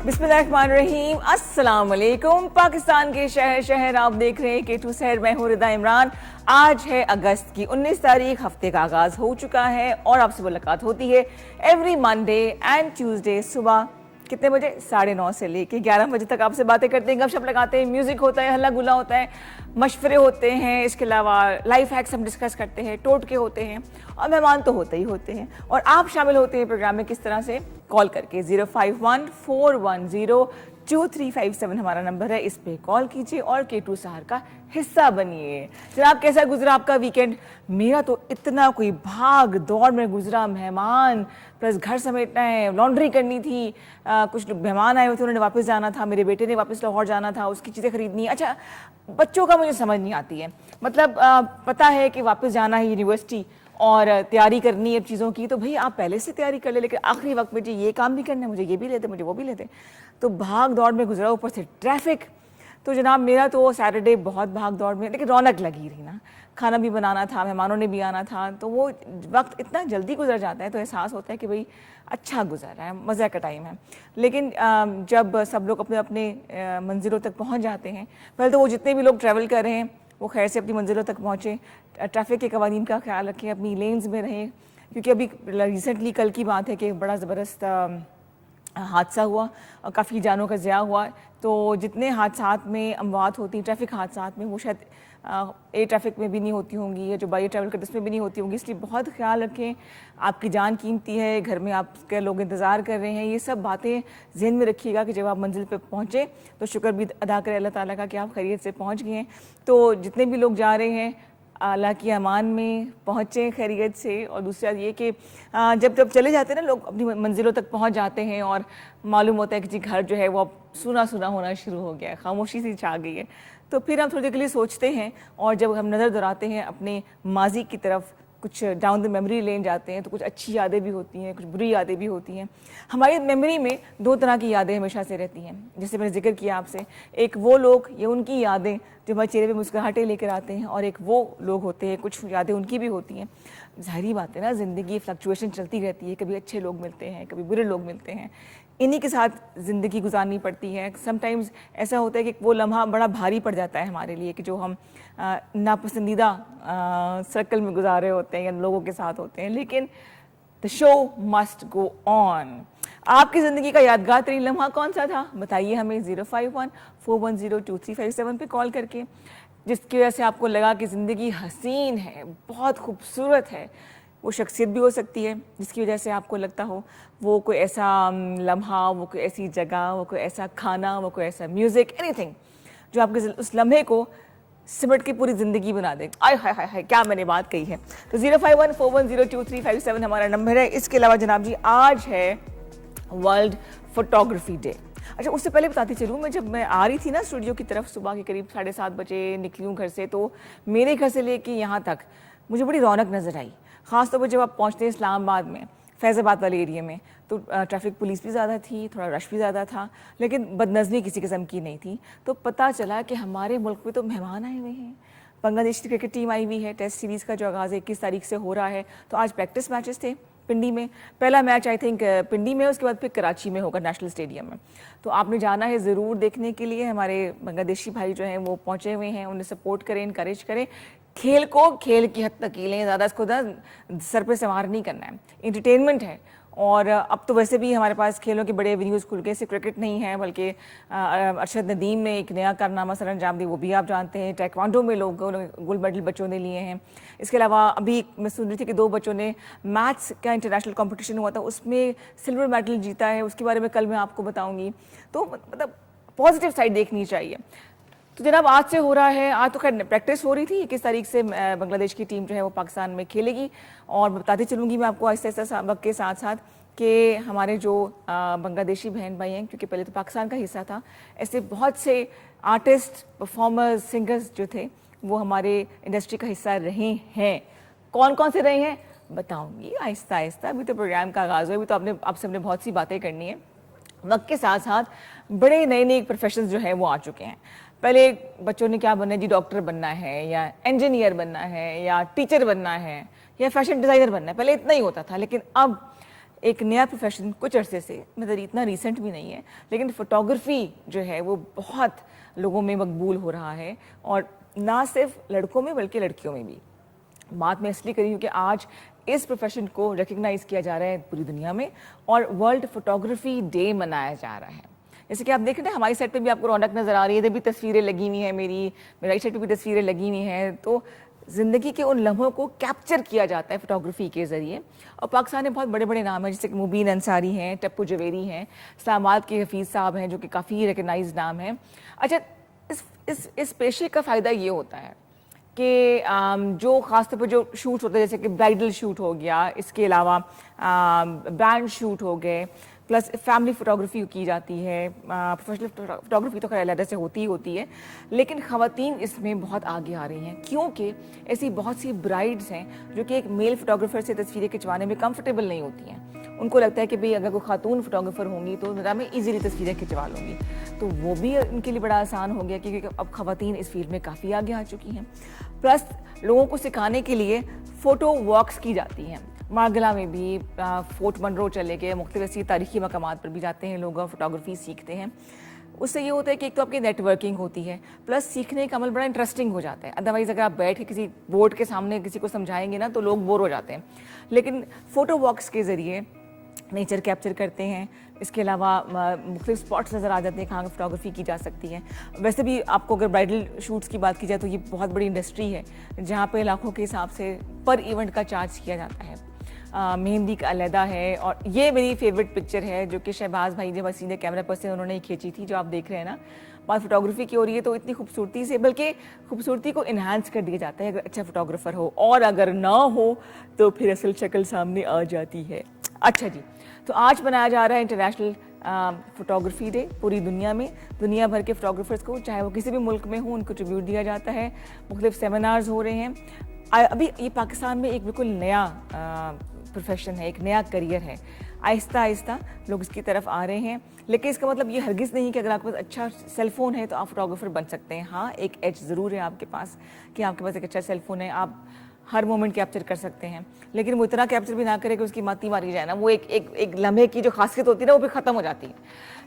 बिस्मिल्लाहिर्रहमानिर्रहीम, अस्सलाम वालेकुम। पाकिस्तान के शहर शहर आप देख रहे हैं K2 शहर। मैं हूँ रिदा इमरान। आज है अगस्त की 19 तारीख, हफ्ते का आगाज़ हो चुका है और आपसे मुलाकात होती है एवरी मंडे एंड ट्यूसडे सुबह कितने बजे, 9:30 से लेके 11 बजे तक आपसे बातें करते हैं, गपशप लगाते हैं, म्यूज़िक होता है, हल्ला गुल्ला होता है, मशवरे होते हैं, इसके अलावा लाइफ हैक्स हम डिस्कस करते हैं, टोटके होते हैं और मेहमान तो होते ही होते हैं। और आप शामिल होते हैं प्रोग्राम में किस तरह से, कॉल करके 051-410-2357 हमारा नंबर है, इस पे कॉल कीजिए और K2 शहर का हिस्सा बनिए। जनाब कैसा गुजरा आपका वीकेंड? मेरा तो इतना कोई भाग दौड़ में गुजरा, मेहमान प्लस घर समेटना है, लॉन्ड्री करनी थी, कुछ मेहमान आए हुए थे, उन्होंने वापस जाना था, मेरे बेटे ने वापस लाहौर जाना था, उसकी चीज़ें खरीदनी। अच्छा, बच्चों का मुझे समझ नहीं आती है, मतलब पता है कि वापस जाना है यूनिवर्सिटी और तैयारी करनी है चीज़ों की, तो भाई आप पहले से तैयारी कर ले, लेकिन आखिरी वक्त में जी ये काम भी करना है, मुझे ये भी लेते, मुझे वो भी लेते, तो भाग दौड़ में गुजरा, ऊपर से ट्रैफिक। तो जनाब मेरा तो सैटरडे बहुत भाग दौड़ में, लेकिन रौनक लगी रही ना, खाना भी बनाना था, मेहमानों ने भी आना था, तो वो वक्त इतना जल्दी गुजर जाता है तो एहसास होता है कि भाई अच्छा गुजर रहा है, मज़े का टाइम है। लेकिन जब सब लोग अपने अपने मंजिलों तक पहुंच जाते हैं, पहले तो वो जितने भी लोग ट्रैवल कर रहे हैं वो खैर से अपनी मंजिलों तक पहुँचे, ट्रैफिक के कवानीन का ख्याल रखें, अपनी लेन्स में रहें, क्योंकि अभी रिसेंटली कल की बात है कि बड़ा ज़बरदस्त हादसा हुआ और काफ़ी जानों का ज़िया हुआ। तो जितने हादसात में अमवात होती, ट्रैफिक हादसात में, वो शायद एयर ट्रैफिक में भी नहीं होती होंगी या जो बाई ट्रैवल करते उसमें भी नहीं होती होंगी, इसलिए बहुत ख्याल रखें। आपकी जान कीमती है, घर में आपके लोग इंतज़ार कर रहे हैं, ये सब बातें जहन में रखिएगा कि जब आप मंजिल पे पहुँचे तो शुक्र भी अदा करें अल्लाह ताला का कि आप खैरियत से पहुँच गए हैं। तो जितने भी लोग जा रहे हैं अल्लाह की अमान में पहुँचें खैरियत से। और दूसरा ये कि जब चले जाते हैं ना लोग, अपनी मंजिलों तक पहुँच जाते हैं और मालूम होता है कि जी घर जो है वो अब सूना सूना होना शुरू हो गया है, खामोशी सी छा गई है, तो फिर हम थोड़ी देर के लिए सोचते हैं और जब हम नज़र दोहराते हैं अपने माजी की तरफ, कुछ डाउन द मेमोरी लेन जाते हैं, तो कुछ अच्छी यादें भी होती हैं, कुछ बुरी यादें भी होती हैं। हमारी मेमोरी में दो तरह की यादें हमेशा से रहती हैं, जैसे मैंने जिक्र किया आपसे, एक वो लोग या उनकी यादें जो हमारे चेहरे पे मुस्कुराहटें लेकर आते हैं, और एक वो लोग होते हैं, कुछ यादें उनकी भी होती हैं। ज़ाहिरी बात है ना, ज़िंदगी फ्लक्चुएशन चलती रहती है, कभी अच्छे लोग मिलते हैं, कभी बुरे लोग मिलते हैं, इन्हीं के साथ ज़िंदगी गुजारनी पड़ती है। समटाइम्स ऐसा होता है कि वो लम्हा बड़ा भारी पड़ जाता है हमारे लिए कि जो हम नापसंदीदा सर्कल में गुजार रहे होते हैं या लोगों के साथ होते हैं, लेकिन the show must go on. आपकी ज़िंदगी का यादगार तरीन लम्हा कौन सा था, बताइए हमें 051-410-2357 पे कॉल करके, जिसकी वजह से आपको लगा कि ज़िंदगी हसीन है, बहुत खूबसूरत है। वो शख्सियत भी हो सकती है जिसकी वजह से आपको लगता हो, वो कोई ऐसा लम्हा, वो कोई ऐसी जगह, वो कोई ऐसा खाना, वो कोई ऐसा म्यूज़िक, एनीथिंग जो आपके उस लम्हे को सिमट के पूरी ज़िंदगी बना दे। आय हाय हाय हाय, क्या मैंने बात कही है। तो 051-410-2357 हमारा नंबर है। इसके अलावा जनाब जी आज है वर्ल्ड फोटोग्राफी डे। अच्छा, उससे पहले बताती चलूँ, मैं जब मैं आ रही थी ना स्टूडियो की तरफ, सुबह के करीब 7:30 बजे निकली हूँ घर से, तो मेरे घर से लेके यहाँ तक मुझे बड़ी रौनक नज़र आई। ख़ास तौर पर जब आप पहुँचते हैं इस्लामाबाद में, फैज़ाबाद वाले एरिया में, तो ट्रैफिक पुलिस भी ज़्यादा थी, थोड़ा रश भी ज़्यादा था, लेकिन बदनज़मी किसी किस्म की नहीं थी। तो पता चला कि हमारे मुल्क में तो मेहमान आए हुए हैं, बांग्लादेश की क्रिकेट टीम आई हुई है, टेस्ट सीरीज़ का जो आगाज़ 21 तारीख से हो रहा है। तो आज प्रैक्टिस मैचेस थे पिंडी में, पहला मैच आई थिंक पिंडी में, उसके बाद फिर कराची में होगा नेशनल स्टेडियम में। तो आपने जाना है ज़रूर देखने के लिए। हमारे बांग्लादेशी भाई जो हैं वो पहुँचे हुए हैं, उन्हें सपोर्ट करें, इनकरेज करें, खेल को खेल की हद तक खेलें, ज़्यादा इसको सर पे सवार नहीं करना है, इंटरटेनमेंट है। और अब तो वैसे भी हमारे पास खेलों के बड़े एवेन्यूज़ खुल गए, सिर्फ क्रिकेट नहीं है, बल्कि अरशद नदीम ने एक नया कारनामा सर अंजाम दिया, वो भी आप जानते हैं। टैइक्वांडो में लोग गोल्ड मेडल बच्चों ने लिए हैं। इसके अलावा अभी मैं सुन रही थी कि 2 बच्चों ने मैथ्स का इंटरनेशनल कॉम्पिटिशन हुआ था, उसमें सिल्वर मेडल जीता है, उसके बारे में कल मैं आपको बताऊँगी। तो मतलब पॉजिटिव साइड देखनी चाहिए। तो जनाब आज से हो रहा है, आज तो खैर प्रैक्टिस हो रही थी, 21 तारीख से बांग्लादेश की टीम जो है वो पाकिस्तान में खेलेगी। और बताती चलूँगी मैं आपको आहिस्ता आहिस्ता वक्त के साथ साथ कि हमारे जो बांग्लादेशी बहन भाई हैं, क्योंकि पहले तो पाकिस्तान का हिस्सा था, ऐसे बहुत से आर्टिस्ट, परफॉर्मर्स, सिंगर्स जो थे वो हमारे इंडस्ट्री का हिस्सा रहे हैं। कौन कौन से रहे हैं बताऊँगी आहिस्ता आहिस्ता। अभी तो प्रोग्राम का आगाज़ हुआ, अभी तो आपसे हमने बहुत सी बातें करनी है। वक्त के साथ साथ बड़े नए नए प्रोफेशंस जो हैं वो आ चुके हैं। पहले बच्चों ने क्या बनना है जी, डॉक्टर बनना है या इंजीनियर बनना है या टीचर बनना है या फैशन डिज़ाइनर बनना है, पहले इतना ही होता था। लेकिन अब एक नया प्रोफेशन कुछ अरसे से, मतलब इतना रिसेंट भी नहीं है, लेकिन फोटोग्राफी जो है वो बहुत लोगों में मकबूल हो रहा है, और ना सिर्फ लड़कों में बल्कि लड़कियों में भी। बात मैं इसलिए करी हूँ कि आज इस प्रोफेशन को रिकग्नाइज किया जा रहा है पूरी दुनिया में, और वर्ल्ड फोटोग्राफी डे मनाया जा रहा है। जैसे कि आप देख रहे हैं हमारी साइड पे भी आपको रौनक नज़र आ रही है, इधर भी तस्वीरें लगी हुई हैं, मेरी राइट साइड पे भी तस्वीरें लगी हुई हैं। तो ज़िंदगी के उन लम्हों को कैप्चर किया जाता है फोटोग्राफी के ज़रिए। और पाकिस्तान में बहुत बड़े बड़े नाम हैं, जैसे कि मुबीन अंसारी हैं, टप्पू जवेरी हैं, इस्लामाबाद के हफीज़ साहब हैं, जो कि काफ़ी रिकग्नाइज नाम हैं। अच्छा, इस पेशे का फ़ायदा ये होता है कि जो ख़ासतौर पर जो शूट होते हैं, जैसे कि ब्राइडल शूट हो गया, इसके अलावा ब्रांड शूट हो गए, प्लस फैमिली फोटोग्राफी की जाती है, प्रोफेशनल फोटोग्राफी तो खैर अलग से होती है, लेकिन ख़वातीन इसमें बहुत आगे आ रही हैं, क्योंकि ऐसी बहुत सी ब्राइड्स हैं जो कि एक मेल फोटोग्राफर से तस्वीरें खिंचवाने में कंफर्टेबल नहीं होती हैं। उनको लगता है कि भाई अगर कोई खातून फोटोग्राफर होंगी तो मैं ईजिली तस्वीरें खिंचवा लूँगी, तो वो भी उनके लिए बड़ा आसान हो गया, क्योंकि अब ख़वातीन इस फील्ड में काफ़ी आगे आ चुकी हैं। प्लस लोगों को सिखाने के लिए फ़ोटो वॉक्स की जाती हैं। मारगला में भी फोर्ट मनरो चले गए, मुख्तलिफ ऐसी तारीखी मकामात पर भी जाते हैं लोग, फोटोग्राफी सीखते हैं। उससे ये होता है कि एक तो आपकी नेटवर्किंग होती है, प्लस सीखने का अमल बड़ा इंटरेस्टिंग हो जाता है। अदरवाइज़ अगर आप बैठ के किसी बोर्ड के सामने किसी को समझाएंगे ना तो लोग बोर हो जाते हैं, लेकिन फ़ोटो वॉक्स के ज़रिए नेचर कैप्चर करते हैं। इसके अलावा मुख्तलिफ स्पॉट्स नज़र आ जाते हैं कहाँ फोटोग्राफी की जा सकती है। वैसे भी आपको अगर ब्राइडल शूट्स की बात की जाए तो ये बहुत बड़ी इंडस्ट्री है, जहाँ पे लाखों के हिसाब से पर इवेंट का चार्ज किया जाता है। मेहंदी का अलहदा है, और ये मेरी फेवरेट पिक्चर है जो कि शहबाज भाई जब सीधे कैमरा पर से उन्होंने ही खींची थी, जो आप देख रहे हैं ना। बात फोटोग्राफी की हो रही है तो इतनी खूबसूरती से, बल्कि खूबसूरती को इन्हांस कर दिया जाता है अगर अच्छा फोटोग्राफर हो, और अगर ना हो तो फिर असल शक्ल सामने आ जाती है। अच्छा जी, तो आज मनाया जा रहा है इंटरनेशनल फोटोग्राफी डे पूरी दुनिया में। दुनिया भर के फोटोग्राफर्स को, चाहे वो किसी भी मुल्क में हो, उनको ट्रिब्यूट दिया जाता है। मुख्तलिफ सेमिनार्स हो रहे हैं। अभी ये पाकिस्तान में एक बिल्कुल नया प्रोफेशन है, एक नया करियर है। आहिस्ता आहिस्ता लोग इसकी तरफ आ रहे हैं, लेकिन इसका मतलब ये हरगिज़ नहीं कि अगर आपके पास अच्छा सेलफोन है तो आप फोटोग्राफर बन सकते हैं। हाँ, एक एज ज़रूर है आपके पास कि आपके पास एक अच्छा सेलफोन है, आप हर मोमेंट कैप्चर कर सकते हैं, लेकिन वो इतना कैप्चर भी ना करे कि उसकी माती मारी जाए ना, वो एक लम्हे की जो खासियत होती है ना वो भी ख़त्म हो जाती है।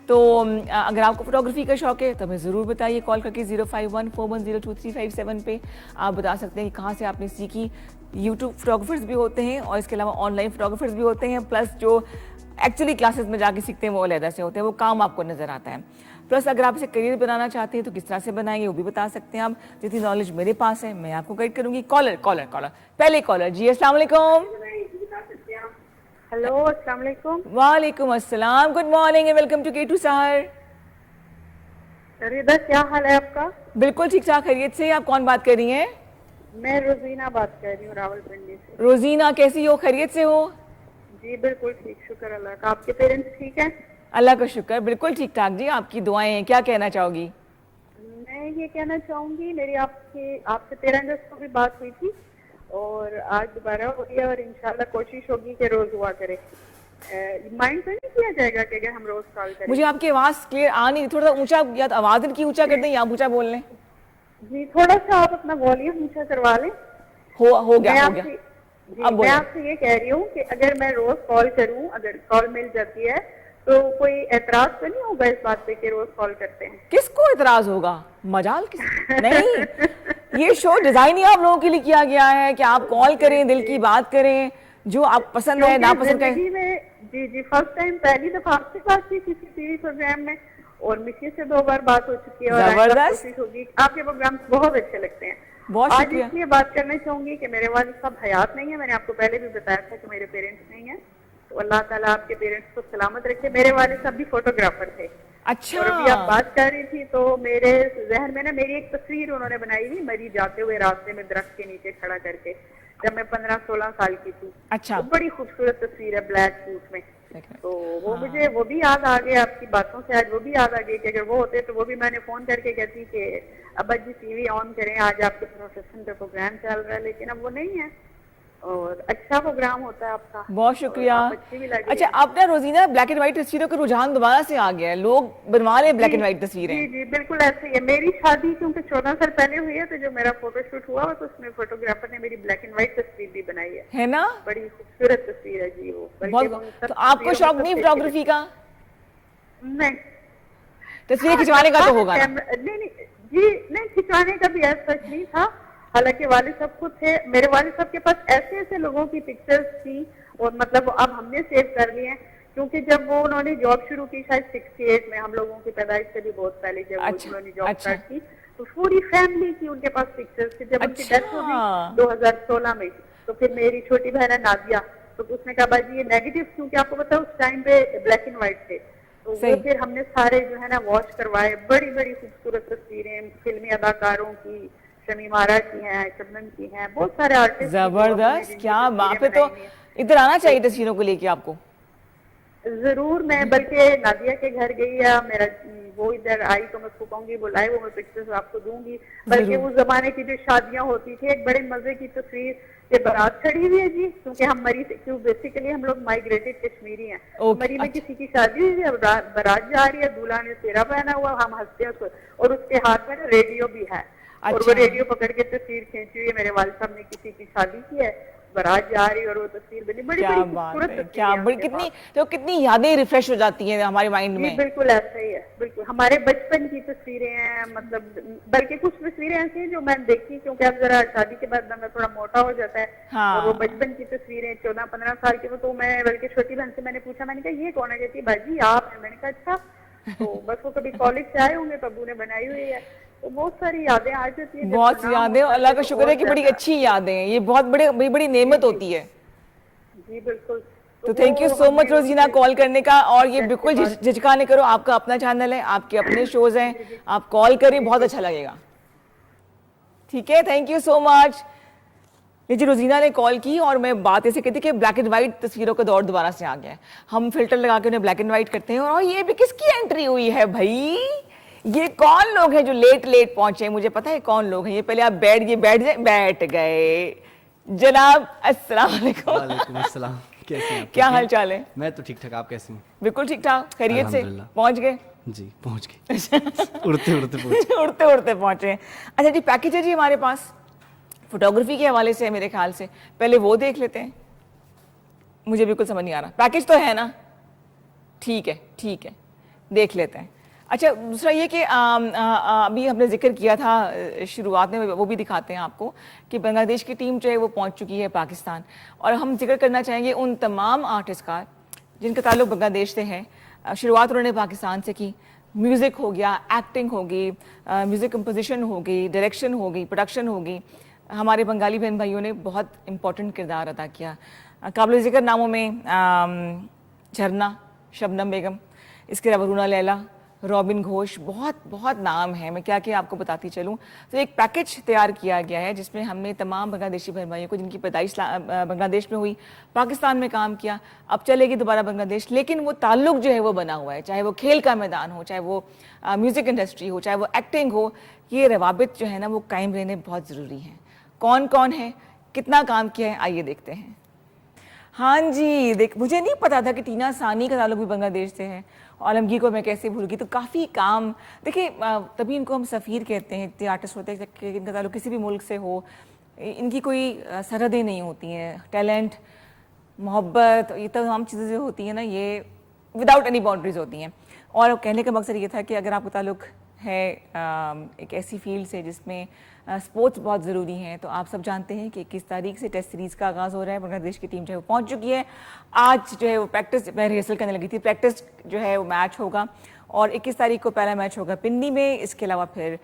तो अगर आपको फोटोग्राफी का शौक है तो हमें ज़रूर बताइए, कॉल करके 0514102357 पे आप बता सकते हैं कि कहाँ से आपने सीखी। यूट्यूब फोटोग्राफर्स भी होते हैं और इसके अलावा ऑनलाइन फोटोग्राफर्स भी होते हैं, प्लस जो एक्चुअली क्लासेस में जाके सीखते हैं वो अलग से होते हैं, वो काम आपको नज़र आता है। प्लस अगर आप इसे करियर बनाना चाहते हैं तो किस तरह से बनाएंगे वो भी बता सकते हैं आप। जितनी नॉलेज मेरे पास है मैं आपको गाइड करूंगी। कॉलर पहले कॉलर जी, अस्सलाम वालेकुम। हेलो, अस्सलाम वालेकुम। वालेकुम अस्सलाम, good morning and welcome to K2 सहर। रिदा, क्या हाल है आपका? बिल्कुल ठीक ठाक, खैरियत से। आप कौन बात कर रही हैं? मैं रोजीना बात कर रही हूँ, रावलपिंडी से। रोजीना, कैसी हो? खैरियत से हो? जी बिल्कुल ठीक, शुक्र अल्लाह का। आपके पेरेंट्स ठीक हैं? अल्लाह का शुक्र, बिल्कुल ठीक ठाक जी, आपकी दुआएं हैं। क्या कहना चाहोगी? मैं ये कहना चाहूंगी, मेरी आपसे 13 अगस्त को भी बात हुई थी और आज दोबारा हो रही है, और इंशाल्लाह कोशिश होगी कि रोज हुआ करे। माइंड तो नहीं किया जाएगा कि अगर हम रोज कॉल करें? मुझे आपकी आवाज़ क्लियर आ नहीं, थोड़ा सा ऊंचा, या तो आवाज़ इनकी ऊंचा कर दें या आप ऊंचा बोल लें। जी, थोड़ा सा आप अपना वॉल्यूम ऊंचा करवा लें। हो गया। मैं आपसे ये कह रही हूँ कि अगर मैं रोज कॉल करूँ, अगर कॉल मिल जाती है तो कोई एतराज तो नहीं होगा इस बात पे कि रोज कॉल करते हैं? किसको एतराज होगा? मजाल किस नहीं, ये शो डिजाइन ही आप लोगों के लिए किया गया है कि आप कॉल करें, दिल की बात करें, जो आप पसंद है नापसंद है। जी, फर्स्ट टाइम, पहली दफा आपसे बात की किसी टीवी प्रोग्राम में, और मिशी से 2 बार बात हो चुकी है, और कोशिश होगी। आपके प्रोग्राम बहुत अच्छे लगते हैं। बहुत आज इसलिए बात करना चाहूंगी कि मेरे वालिद साहब हयात नहीं है। मैंने आपको पहले भी बताया था कि मेरे पेरेंट्स नहीं है, तो अल्लाह ताला आपके पेरेंट्स को सलामत रखे। मेरे वालिद साहब भी फोटोग्राफर थे। अच्छा। और अभी आप बात कर रही थी तो मेरे जहन में ना मेरी एक तस्वीर उन्होंने बनाई थी, मरी जाते हुए रास्ते में दरख्त के नीचे खड़ा करके, जब मैं 15-16 साल की थी। अच्छा। तो बड़ी खूबसूरत तस्वीर है, ब्लैक सूट में। तो वो मुझे वो भी याद आ गया आपकी बातों से, आज वो भी याद आ गई कि अगर वो होते तो वो भी मैंने फोन करके कहती कि अब्बा जी टीवी ऑन करें, आज आपके प्रोफेशन पे प्रोग्राम चल रहा है, लेकिन अब वो नहीं है। और अच्छा प्रोग्राम होता है आपका। बहुत शुक्रिया। और आप अच्छी भी लग रही अच्छा, हैं। आप ना रोजीना ब्लैक एंड व्हाइट तस्वीरों का रुझान दोबारा से आ गया है, लोग बनवा रहे हैं ब्लैक एंड व्हाइट तस्वीरें। जी जी बिल्कुल ऐसे ही है। मेरी शादी क्योंकि 14 साल पहले हुई है, तो जो मेरा फोटोशूट हुआ तो उसमें फोटोग्राफर ने मेरी ब्लैक एंड व्हाइट तस्वीर भी बनाई है ना? बड़ी खूबसूरत तस्वीर है जी वो। बल्कि वो बहुत। सब तो आपको तस्वीरों शौक में नहीं सबसे फोटोग्राफी का? अच्छी- नहीं तस्वीरें खिंचवाने का तो होगा ना? नहीं नहीं जी, नहीं खिंचवाने का भी ऐसा सच नहीं था। हालांकि वालिद साहब खुद थे, मेरे वालिद साहब के पास ऐसे ऐसे लोगों की पिक्चर्स थी, और मतलब अब हमने सेव कर लिए हैं, क्योंकि जब वो उन्होंने जॉब शुरू की शायद 68 में, हम लोगों की पैदाइश से भी बहुत पहले जब उन्होंने जॉब स्टार्ट की, तो पूरी फैमिली की उनके पास पिक्चर्स थी। जब उनकी डेथ हो गई 2016 में, तो फिर मेरी छोटी बहन है नादिया, तो उसने कहा बाजी ये नेगेटिव, क्योंकि आपको पता है उस टाइम पे ब्लैक एंड व्हाइट थे, तो वो फिर हमने सारे जो है ना वॉश करवाए। बड़ी बड़ी खूबसूरत तस्वीरें फिल्मी अदाकारों की, शमीम आरा की हैं, शबनम की हैं, बहुत सारे आर्टिस्ट। जबरदस्त, क्या बात है। तो इधर आना चाहिए तस्वीरों को लेके आपको। जरूर, मैं बल्कि नादिया के घर गई, या मेरा वो इधर आई तो मैं उसको कहूंगी बुलाए, वो मैं पिक्चर्स आपको दूंगी। बल्कि उस जमाने की जो शादियां होती थी, एक बड़े मजे की तस्वीर, ये बारात खड़ी हुई है जी, क्योंकि हम मरी क्यों बेसिकली हम लोग माइग्रेटेड कश्मीरी हैं। मरी में किसी की शादी हुई है, बारात जा रही है, दूल्हा ने सेहरा पहना हुआ, हम हंसते हैं उसको, और उसके हाथ में रेडियो भी है। और वो रेडियो पकड़ के तस्वीर खींची हुई है। मेरे वालिद साहब ने किसी की शादी की है, बारात जा रही है, और वो तस्वीर बनी। बड़ी बड़ी खूबसूरत तस्वीर, क्या बड़ी, कितनी तो कितनी यादें रिफ्रेश हो जाती हैं हमारे माइंड में। बिल्कुल ऐसा ही है, बिल्कुल हमारे बचपन की तस्वीरें हैं, मतलब बल्कि कुछ तस्वीरें ऐसी हैं जो मैंने देखी, क्योंकि अब जरा शादी के बाद मैं थोड़ा मोटा हो जाता है। हाँ। और वो बचपन की तस्वीरें 14-15 साल की, तो मैं बल्कि छोटी बहन से मैंने पूछा, मैंने कहा ये कौन है? कहती बाजी आप है। मैंने कहा अच्छा। तो बस वो कभी कॉलेज से आए होंगे तो अब्बू ने बनाई हुई है। तो बहुत सारी यादें आ जाती है। बहुत सी यादें, अल्लाह का शुक्र है कि बड़ी अच्छी यादें हैं, ये बहुत बड़ी बड़ी नेमत होती है। जी बिल्कुल। तो thank you so much Rozina call करने का। और ये बिल्कुल झिझका नहीं करो, आपका अपना चैनल है, आपके अपने शोज हैं, आप कॉल करें, बहुत अच्छा लगेगा। ठीक है, थैंक यू सो मच। ये जी रोजीना ने कॉल की और मैं बात ऐसे कहती कि ब्लैक एंड व्हाइट तस्वीरों का दौर दोबारा से आ गया है। हम फिल्टर लगा के उन्हें ब्लैक एंड व्हाइट करते हैं। और ये भी किसकी एंट्री हुई है भाई? ये कौन लोग हैं जो लेट लेट पहुंचे? मुझे पता है कौन लोग हैं ये। पहले आप बैठ गए जनाब। अस्सलाम वालेकुम। वालेकुम अस्सलाम। कैसे हैं? क्या हाल चाल है? मैं तो ठीक ठाक, आप कैसे हैं? बिल्कुल ठीक ठाक, खैरियत से अल्हम्दुलिल्लाह। पहुंच गए? जी पहुंच गए। उड़ते उड़ते पहुंच उड़ते उड़ते पहुंचे। अच्छा जी, पैकेज है जी हमारे पास फोटोग्राफी के हवाले से है मेरे ख्याल से, पहले वो देख लेते हैं। मुझे बिल्कुल समझ नहीं आ रहा, पैकेज तो है ना? ठीक है, देख लेते हैं। अच्छा, दूसरा ये कि अभी हमने जिक्र किया था शुरुआत में, वो भी दिखाते हैं आपको कि बांग्लादेश की टीम जो है वो पहुंच चुकी है पाकिस्तान। और हम जिक्र करना चाहेंगे उन तमाम आर्टिस्ट का जिनका ताल्लुक बांग्लादेश से है। शुरुआत उन्होंने पाकिस्तान से की। म्यूज़िक हो गया, एक्टिंग होगी, म्यूज़िक कंपोजिशन होगी, डायरेक्शन होगी, प्रोडक्शन होगी। हमारे बंगाली बहन भाइयों ने बहुत इम्पोर्टेंट किरदार अदा किया। काबिल ज़िक्र नामों में झरना, शबनम बेगम, इसके अलावा रूना लैला, रॉबिन घोष, बहुत नाम है, मैं क्या क्या आपको बताती चलूँ। तो एक पैकेज तैयार किया गया है जिसमें हमने तमाम बांग्लादेशी बहन भाइयों को जिनकी पैदाइश बांग्लादेश में हुई, पाकिस्तान में काम किया, अब चलेगी दोबारा बांग्लादेश, लेकिन वो ताल्लुक जो है वो बना हुआ है, चाहे वो खेल का मैदान हो, चाहे वो म्यूज़िक इंडस्ट्री हो, चाहे वो एक्टिंग हो। ये रवाबित जो है ना वो कायम रहने बहुत ज़रूरी हैं। कौन कौन है, कितना काम किया है, आइए देखते हैं। हाँ जी, देख, मुझे नहीं पता था कि टीना सानी का ताल्लुक भी बांग्लादेश से है। आलमगीर को मैं कैसे भूल गई। तो काफ़ी काम, देखिए तभी इनको हम सफ़ीर कहते हैं। इतने आर्टिस्ट होते हैं कि इनका ताल्लुक किसी भी मुल्क से हो, इनकी कोई सरहदें नहीं होती हैं। टैलेंट, मोहब्बत, ये तमाम चीज़ें जो होती हैं ना, ये विदाउट एनी बाउंड्रीज होती हैं। और कहने का मकसद ये था कि अगर आपका ताल्लुक है एक ऐसी फील्ड से जिसमें स्पोर्ट्स बहुत ज़रूरी हैं, तो आप सब जानते हैं कि 21 तारीख से टेस्ट सीरीज़ का आगाज़ हो रहा है। बांग्लादेश की टीम जो है वो पहुंच चुकी है। आज जो है वो प्रैक्टिस, मैं रिहर्सल करने लगी थी, प्रैक्टिस जो है वो मैच होगा और 21 तारीख को पहला मैच होगा पिंडी में, इसके अलावा फिर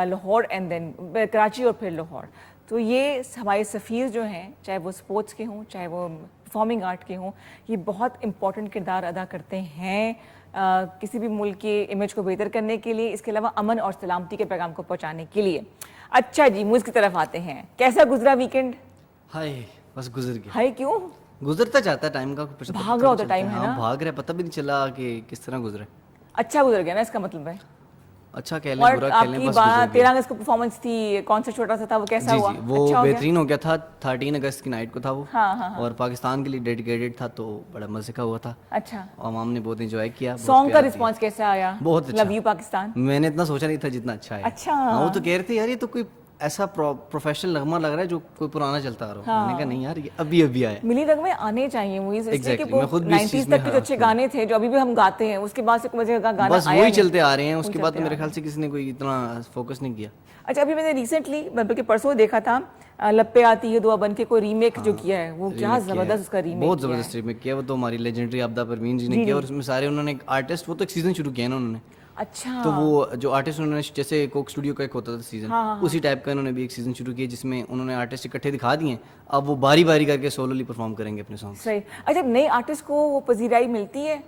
लाहौर एंड देन कराची और फिर लाहौर। तो ये हमारे सफ़ीर जो हैं, चाहे वो स्पोर्ट्स के हों, चाहे वो परफॉर्मिंग आर्ट के हों, ये बहुत इंपॉर्टेंट किरदार अदा करते हैं किसी भी मुल्क की इमेज को बेहतर करने के लिए, इसके अलावा अमन और सलामती के पैगाम को पहुंचाने के लिए। अच्छा जी, मुझ की तरफ आते हैं। कैसा गुजरा वीकेंड? हाय, बस गुजर गया। हाय क्यों? गुजरता जाता है टाइम का, भाग रहा होता टाइम है ना? भाग रहा है, पता भी नहीं चला कि किस तरह गुजरा। अच्छा गुजर गया ना, इसका मतलब है। अच्छा खेलें और बुरा खेलें आपकी बस गुजर गया। 13 अगस्त को परफॉर्मेंस थी, कॉन्सर्ट छोटा सा था, वो कैसा जी हुआ? जी वो अच्छा हो गया? बेहतरीन हो गया था। 13 अगस्त की नाइट को था वो। हाँ, हाँ, हाँ। और पाकिस्तान के लिए डेडिकेटेड था, तो बड़ा मजे का हुआ था। अच्छा, आवाम ने बहुत एंजॉय किया, बहुत सॉन्ग का प्यार दिया। रिस्पांस कैसा आया? बहुत अच्छा। Love you Pakistan. मैंने इतना सोचा नहीं था जितना अच्छा है। अच्छा। हाँ, वो तो कह रहे थे यार ये तो कोई ऐसा प्रोफेशनल नगमा लग रहा है जो कोई पुराना चलता आ रहा हो। मैंने कहा नहीं यार, ये अभी अभी आया। मिली रंग में आने चाहिए मूवीज, इसलिए कि Exactly, वो मैं खुद भी इस 90s चीज़ तक में के जो हाँ, अच्छे गाने थे जो अभी भी हम गाते हैं, उसके बाद से कोई मजे का गाना बस आया वही नहीं। चलते आ रहे हैं, उसके वही बाद चलते तो आ मेरे रहे ख्याल से किसी ने कोई इतना फोकस नहीं किया। अच्छा, अभी मैंने रिसेंटली बल्कि परसों देखा था, लप्पे आती है दुआ बन के कोई रीमेक जो किया है, वो क्या remake किया है। जबरदस्त उसका रीमेक बहुत जबरदस्त रीमेक किया। वो तो हमारी लेजेंडरी आपदा परवीन जी ने किया, और उसमें सारे उन्होंने एक आर्टिस्ट, वो तो एक सीजन शुरू किया ना उन्होंने। अच्छा, तो वो जो आर्टिस्ट उन्होंने, जैसे कोक स्टूडियो का एक होता था सीजन, उसी टाइप का इन्होंने भी एक सीजन शुरू किया जिसमें उन्होंने आर्टिस्ट इकट्ठे दिखा दिए। अब वो बारी बारी करके सोलोली परफॉर्म करेंगे अपने सॉन्ग। सही। अच्छा, नए आर्टिस्ट को वो पजीराई मिलती है?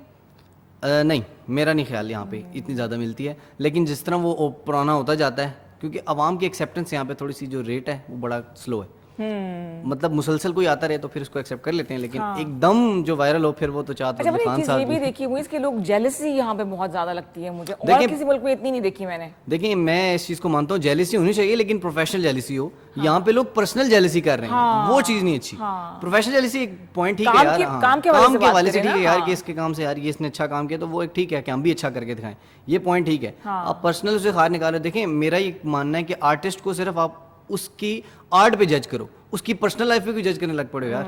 नहीं, मेरा नहीं ख्याल यहाँ पे इतनी ज़्यादा मिलती है, लेकिन जिस तरह वो पुराना होता जाता है, क्योंकि आवाम की एक्सेप्टेंस यहाँ पे थोड़ी सी जो रेट है वो बड़ा स्लो है। मतलब मुसलसल कोई आता रहे तो फिर उसको एक्सेप्ट कर लेते हैं, लेकिन एकदम जो वायरल हो फिर वो तो चाहते अच्छा, हैं मैंने एक खान चीज ये साहब भी भी। देखी हुई, इसके लोग जेलसी यहाँ पे बहुत ज्यादा लगती है मुझे, और देखिए- किसी मुल्क में इतनी नहीं देखी मैंने। देखिए, मैं इस चीज़ को मानता हूँ, जेलिसी होनी चाहिए, लेकिन प्रोफेशनल जेलिसी हो। यहाँ पे लोग पर्सनल जेलिसी कर रहे हैं, वो चीज़ नहीं अच्छी। प्रोफेशनल जेलिसी एक पॉइंट ठीक है यार, हाँ, काम के हवाले से बात हवाले से करें ठीक है ना, यार, हाँ। कि इसके काम से यार ये इसने अच्छा काम किया तो वो एक ठीक है कि हम भी अच्छा करके दिखाएं, ये पॉइंट ठीक है। आप पर्सनल उसे बाहर निकालो। देखें, मेरा ये मानना है कि आर्टिस्ट को सिर्फ आप उसकी आर्ट पे जज करो, उसकी पर्सनल लाइफ पे भी जज करने लग पड़े यार,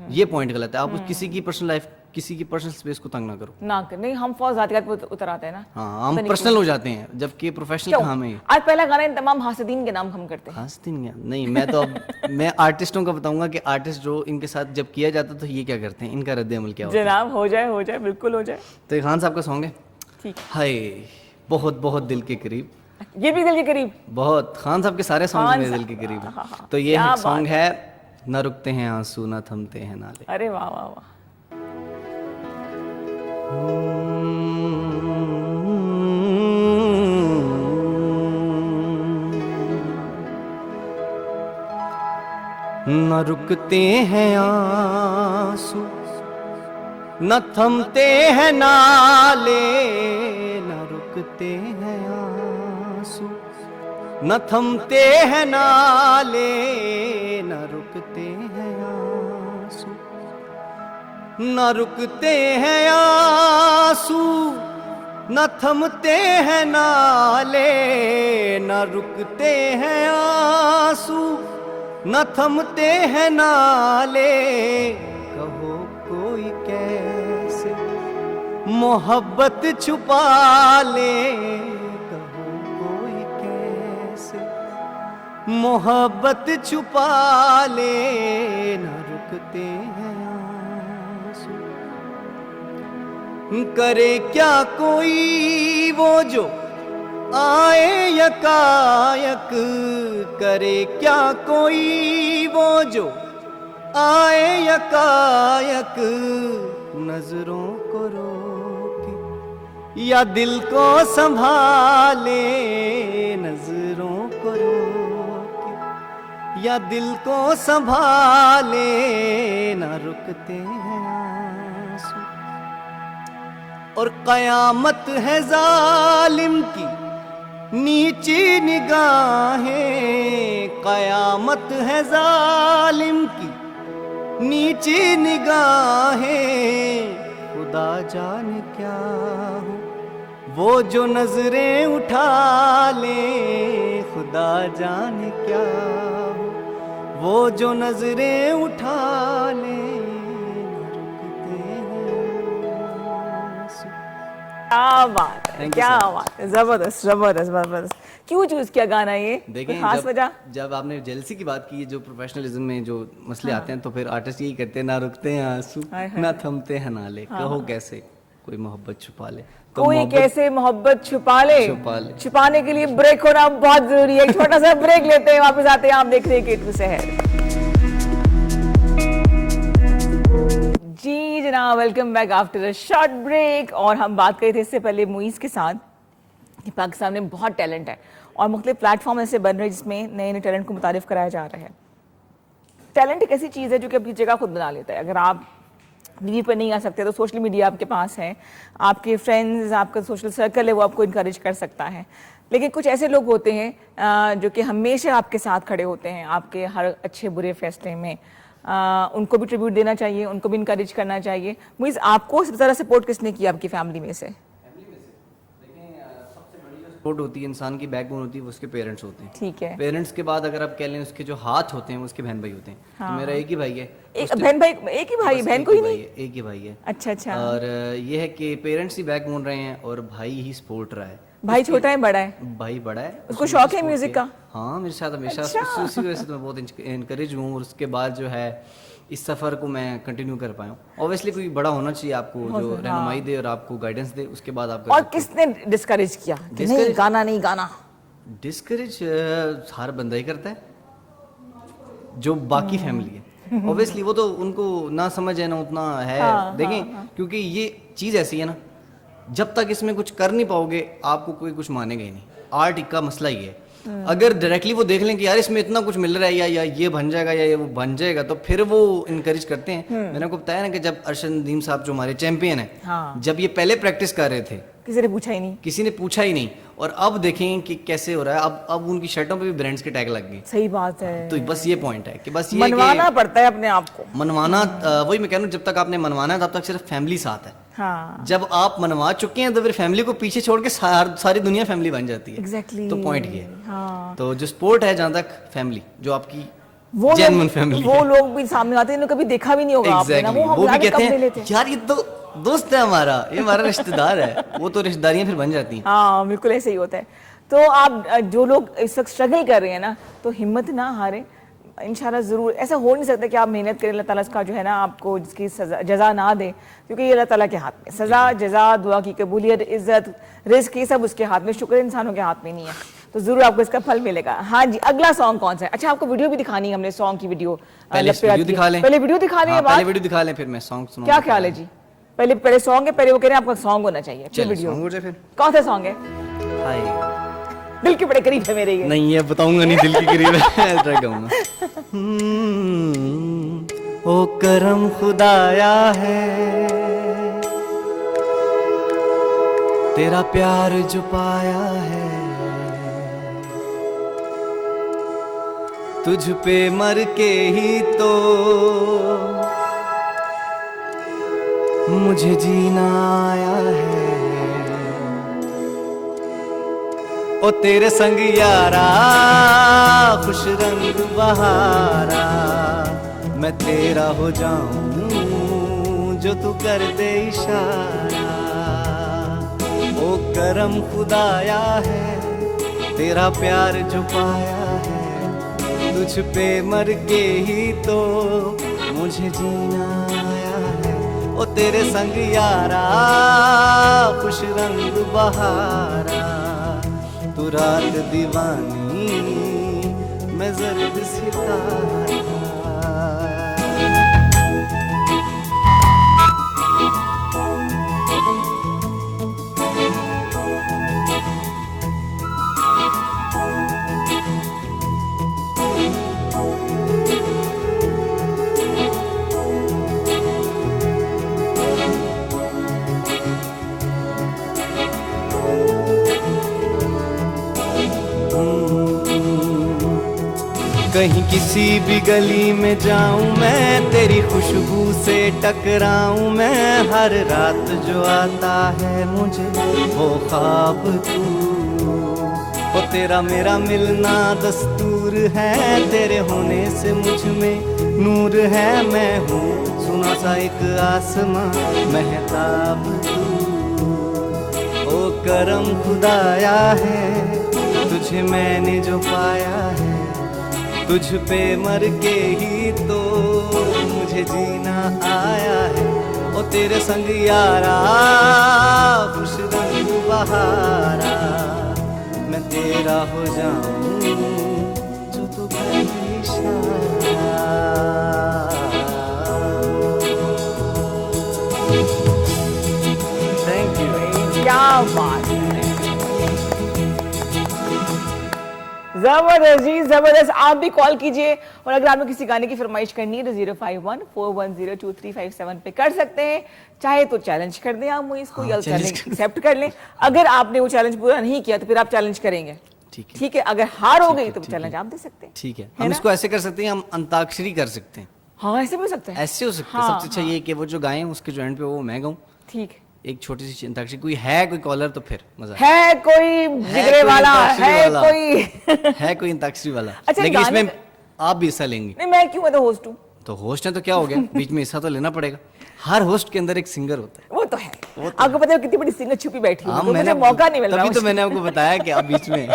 ये पॉइंट गलत है। आप किसी की पर्सनल लाइफ, किसी की पर्सनल स्पेस को तंग ना करो। ना कर, नहीं, हम फौज जातियात पे उतर आते हैं ना। हाँ, हम पर्सनल हो जाते हैं, जबकि प्रोफेशनल क्यों? कहाँ में। आज पहला गाना इन तमाम हासिदीन के नाम हम करते हैं। हंसती नहीं है। नहीं, मैं तो अब मैं आर्टिस्टों का बताऊंगा कि आर्टिस्ट जो इनके साथ जब किया जाता तो ये क्या करते हैं, इनका रद्द अमल क्या होता है। जनाब, हो जाए, बिल्कुल हो जाए। तो ये खान साहब का सॉन्ग है, ठीक। हाय बहुत बहुत दिल के करीब। ये भी दिल के करीब। बहुत, खान साहब के सारे सॉन्ग खान मेरे दिल के करीब हैं। तो ये क्या सॉन्ग है, न रुकते हैं आंसू न थमते हैं नाले। अरे वाह वाह वाह। न रुकते हैं आंसू न थमते हैं नाले, न रुकते हैं आंसू न थमते हैं नाले, न रुकते हैं आंसू न रुकते हैं आंसू न थमते हैं नाले, न रुकते हैं आंसू न थमते हैं नाले। कहो कोई कैसे मोहब्बत छुपा ले, कहो कोई कैसे मोहब्बत छुपा ले, न रुकते हैं आंसू। करे क्या कोई वो जो आए यकायक, करे क्या कोई वो जो आए यकायक, नजरों को रोके या दिल को संभाले, नजरों को रोके या दिल को संभाले, न रुकते हैं आंसू। और कयामत है जालिम की नीची निगाहें, कयामत है जालिम की नीची निगाहें, खुदा जाने क्या हो वो जो नजरें उठा ले, खुदा जाने क्या हो वो जो नजरें उठा ले, क्या बात है, Thank you, क्या sir. बात है, जबरदस्त जबरदस्त जबरदस्त। क्यों चूज किया गाना ये? कोई देखें, खास वजह? जब आपने जेलसी की बात की, जो प्रोफेशनलिज्म में जो मसले आते हैं, तो फिर आर्टिस्ट यही करते हैं, ना रुकते हैं आंसू ना थमते हैं नाले। कहो कैसे कोई मोहब्बत छुपा ले, तो कोई मोहब्बत कैसे मोहब्बत छुपा ले, छुपा ले। छुपाने के लिए ब्रेक होना बहुत जरूरी है। एक छोटा सा ब्रेक लेते हैं, वापस आते हैं। आप देख रहे हैं K2 शहर। जी जनाब, welcome back after a short break. और हम बात कर रहे थे इससे पहले मुइज के साथ कि पाकिस्तान में बहुत टैलेंट है और मुख्तलिफ प्लेटफॉर्म ऐसे बन रहे हैं जिसमें नए नए टैलेंट को मुतारिफ कराया जा रहा है। टैलेंट एक ऐसी चीज़ है जो कि अपनी जगह खुद बना लेता है। अगर आप टीवी पर नहीं आ सकते तो सोशल मीडिया आपके पास है, आपके फ्रेंड्स, आपका सोशल सर्कल है, वो आपको इनकरेज कर सकता है। लेकिन कुछ ऐसे लोग होते हैं जो कि हमेशा आपके साथ खड़े होते हैं आपके हर अच्छे बुरे फैसले में, उनको भी ट्रिब्यूट देना चाहिए, उनको भी इनकरेज करना चाहिए। मुझे आपको सबसे ज़्यादा सपोर्ट किसने किया आपकी फैमिली में से? सपोर्ट होती है, इंसान की बैकबोन होती है, वो उसके पेरेंट्स होते हैं। ठीक है। पेरेंट्स के बाद अगर आप कह लें उसके जो हाथ होते हैं वो उसके बहन भाई होते हैं। तो मेरा एक ही भाई है। एक बहन भाई, एक ही भाई, बहन कोई नहीं? एक ही भाई है। अच्छा अच्छा। और ये है कि पेरेंट्स ही बैकबोन रहे हैं और भाई ही सपोर्ट रहा है। भाई छोटा है बड़ा है? भाई बड़ा है। उसको शौक है म्यूजिक का? हाँ, मेरे साथ हमेशा। अच्छा। उसी वजह से तो मैं बहुत इनकरेज हूँ और उसके बाद जो है इस सफर को मैं कंटिन्यू कर पाया हूँ। ऑब्वियसली कोई बड़ा होना चाहिए आपको जो रहनुमाई दे और आपको गाइडेंस दे, उसके बाद आप। और किसने डिस्करेज किया कि नहीं गाना नहीं गाना? डिस्करेज हर बंदा ही करता है जो बाकी फैमिली है। ऑब्वियसली वो तो उनको ना समझ है ना उतना है। देखें क्योंकि ये चीज़ ऐसी है ना, जब तक इसमें कुछ कर नहीं पाओगे आपको कोई कुछ मानेगा ही नहीं। आर्ट का मसला ही है। अगर डायरेक्टली वो देख लें कि यार इसमें इतना कुछ मिल रहा है या ये बन जाएगा या ये वो बन जाएगा, तो फिर वो इनकरेज करते हैं। मैंने आपको बताया ना कि जब अरशद नदीम साहब जो हमारे चैंपियन हैं, जब ये पहले प्रैक्टिस कर रहे थे किसी ने पूछा ही नहीं। किसी ने पूछा ही नहीं। और अब देखें कि कैसे हो रहा है। अब उनकी शर्टों पे भी ब्रांड्स के टैग लग गए। सही बात है। तो बस ये पॉइंट है कि बस ये मनवाना पड़ता है अपने आप को। मनवाना, वही मैं कह रहा हूँ, जब तक आपने मनवाना है तब तक सिर्फ फैमिली साथ है। हाँ। जब आप मनवा चुके हैं तो फिर फैमिली को पीछे छोड़ के सारी दुनिया फैमिली बन जाती है। एग्जैक्टली। तो पॉइंट ये है। हाँ। तो जो स्पोर्ट है जहाँ तक फैमिली, जो आपकी वो जेन्युइन फैमिली, वो लोग भी सामने आते हैं, कभी देखा भी नहीं होगा आपने ना, वो भी कहते हैं हैं यार ये तो दोस्त है हमारा, ये हमारा रिश्तेदार है। वो तो रिश्तेदारियां फिर बन जाती हैं। हाँ बिल्कुल ऐसे ही होता है। तो आप जो लोग इस वक्त स्ट्रगल कर रहे हैं ना, तो हिम्मत ना हारें। इंशाल्लाह ज़रूर। ऐसा हो नहीं सकता कि आप मेहनत करें, अल्लाह ताला का जो है ना आपको जिसकी सजा जज़ा ना दे, क्योंकि ये अल्लाह ताला के हाथ में। सज़ा, जज़ा, दुआ की कबूलियत, इज़्ज़त, रिज़्क़, ये सब उसके हाथ में। शुक्र इंसानों के हाथ में नहीं है। तो ज़रूर आपको इसका फल मिलेगा। हाँ जी, अगला सॉन्ग कौन सा है? अच्छा, आपको वीडियो भी दिखानी है हमने, सॉन्ग की वीडियो। पहले वीडियो दिखा लें। पहले वीडियो दिखा लें, पहले वीडियो दिखा लें फिर मैं सॉन्ग सुनाऊंगा। क्या ख्याल है जी? पहले सॉन्ग है, पहले वो कह रहे हैं आपका सॉन्ग होना चाहिए, फिर वीडियो। फिर कौन सा सॉन्ग है? हाय दिल के बड़े करीब है मेरे ये। नहीं है, बताऊंगा नहीं, दिल के करीब है। ट्राई करूंगा। ओ करम खुदाया है तेरा प्यार जो पाया है, तुझ पे मर के ही तो मुझे जीना आया है। ओ तेरे संग यारा खुश रंग बहारा, मैं तेरा हो जाऊं जो तू कर दे इशारा। ओ करम खुदाया है तेरा प्यार जो पाया है, तुझ पे मर के ही तो मुझे जीना आया है। ओ तेरे संग यारा खुश रंग बहारा, तू रात दीवानी मैं जर्द सितारा। कहीं किसी भी गली में जाऊं मैं, तेरी खुशबू से टकराऊं मैं। हर रात जो आता है मुझे वो ख्वाब तू, वो तेरा मेरा मिलना दस्तूर है। तेरे होने से मुझ में नूर है, मैं हूँ सुना सा एक आसमां महताब तू। ओ करम खुदाया है तुझे मैंने जो पाया है, तुझ पे मर के ही तो मुझे जीना आया है। ओ तेरे संग यारा खुश रंग बहारा, मैं तेरा हो जाऊं जो तू कर दे इशारा। Thank you. क्या बात है, जबरदस्त जी, जबरदस्त। आप भी कॉल कीजिए और अगर आपने किसी गाने की फरमाइश करनी है तो 05141023557 पे कर सकते हैं। चाहे तो चैलेंज कर दें आप मुझे इसको, या चैलेंज एक्सेप्ट कर लें। अगर आपने वो चैलेंज पूरा नहीं किया तो फिर आप चैलेंज करेंगे, ठीक है। अगर हार हो गई तो चैलेंज आप दे सकते हैं, ठीक है। हम इसको ऐसे कर सकते हैं, हम अंताक्षरी कर सकते हैं। हाँ, ऐसे भी हो सकता है, ऐसे हो सकता है। सबसे अच्छा ये कि वो जो गाएं उसके जो एंड पे वो मैं गाऊं, ठीक है। एक छोटी सी अंताक्षरी। कोई है कोई कॉलर तो फिर मजा है कोई जिगरे वाला, है कोई है कोई अंताक्षरी वाला। अच्छा, लेकिन इसमें आप भी हिस्सा लेंगे। नहीं, मैं क्यों, मैं तो होस्ट हूँ। तो होस्ट है तो क्या हो गया, बीच में हिस्सा तो लेना पड़ेगा। हर होस्ट के अंदर एक सिंगर होता है। वो तो है, आपको पता है कितनी बड़ी सिंगर छुपी बैठी है, हाँ, तो मुझे मौका नहीं मिल रहा। तभी तो मैंने आपको बताया कि आप बीच में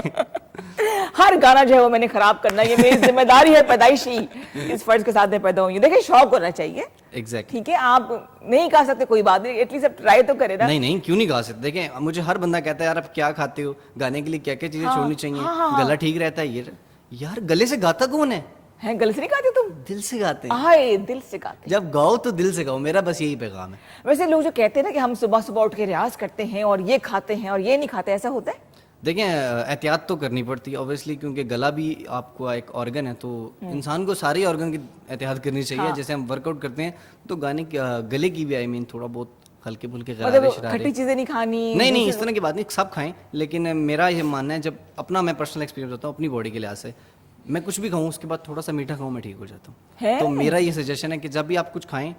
हर गाना जो है वो मैंने खराब करना, ये मेरी जिम्मेदारी है पैदाइशी, इस फर्ज के साथ मैं पैदा हुई हूँ। देखिए, शौक होना चाहिए, एग्जैक्टली। ठीक है। आप नहीं गा सकते कोई बात नहीं, एटलीस्ट आप ट्राई तो करें ना। नहीं, क्यों नहीं गा सकते। देखें, मुझे हर बंदा कहता है यार आप क्या खाते हो, गाने के लिए क्या क्या चीजें छोड़नी चाहिए, गला ठीक रहता है। ये यार गले से गाता कौन है? गले से नहीं गाते तुम? दिल से गाते हैं। हाय, दिल से गाते। जब गाओ तो दिल से गाओ, मेरा बस यही पैगाम है। वैसे लोग जो कहते हैं ना कि हम सुबह सुबह उठ के रियाज करते हैं और ये खाते हैं और ये नहीं खाते, ऐसा होता है? देखें, एहतियात तो करनी पड़ती है ऑब्वियसली, क्योंकि गला भी आपको एक ऑर्गन है, तो इंसान को सारे ऑर्गन की एहतियात करनी चाहिए। जैसे हम वर्कआउट करते हैं तो गले की भी, आई मीन, थोड़ा बहुत हल्के फुल्के मतलब खट्टी चीजें नहीं खानी। नहीं, इस तरह की बात नहीं, सब खाएं। लेकिन मेरा ये मानना है, जब अपना मैं पर्सनल एक्सपीरियंस होता हूँ अपनी बॉडी के लिहाज से, मैं कुछ भी खाऊं उसके बाद थोड़ा सा मीठा खाऊं, मैं ठीक हो जाता हूँ। तो मेरा ये सजेशन है कि जब भी आप कुछ खाएं,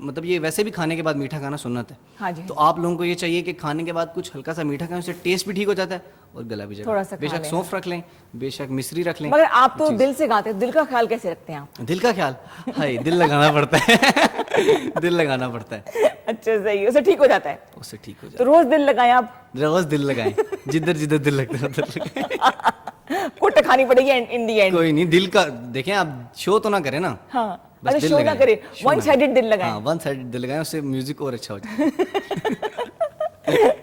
मतलब ये वैसे भी खाने के बाद मीठा खाना सुन्नत है। हाँ जी। तो आप लोगों को ये चाहिए कि खाने के बाद कुछ हल्का सा मीठा खाएं, उससे टेस्ट भी ठीक हो जाता है और गला भी थोड़ा सा बेशक सौंफ रख लें, बेशक मिश्री रख लें। मगर आप तो दिल से गाते हैं, दिल का ख्याल कैसे रखते हैं आप? दिल का ख्याल, हाय, दिल लगाना पड़ता है दिल लगाना पड़ता है। अच्छा, सही है, उससे ठीक हो जाता है। उससे ठीक हो जाता तो रोज दिल लगाएं आप। रोज दिल लगाएं, जिधर जिधर दिल लगता है उधर लगाएं। कुट खानी पड़ेगी इन दी एंड। कोई नहीं, दिल का देखें, आप शो तो ना करें ना। हाँ, बस अच्छा, दिल शो ना लगाएं, करे, शो वन ना साइडेड दिल लगाएं। हाँ, वन साइडेड दिल लगाएं, उससे म्यूजिक और अच्छा हो जाए।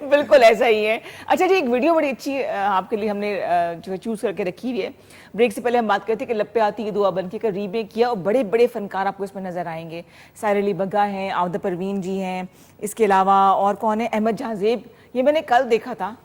बिल्कुल ऐसा ही है। अच्छा जी, एक वीडियो बड़ी अच्छी आपके लिए हमने जो है चूज करके रखी हुई है। ब्रेक से पहले हम बात करते हैं कि लप्पे आती है दुआ बनके का रीमेक किया और बड़े बड़े फनकार आपको इसमें नजर आएंगे। साहिर अली बग्गा हैं, आवदा परवीन जी हैं, इसके अलावा और कौन है, अहमद जहाजेब। ये मैंने कल देखा था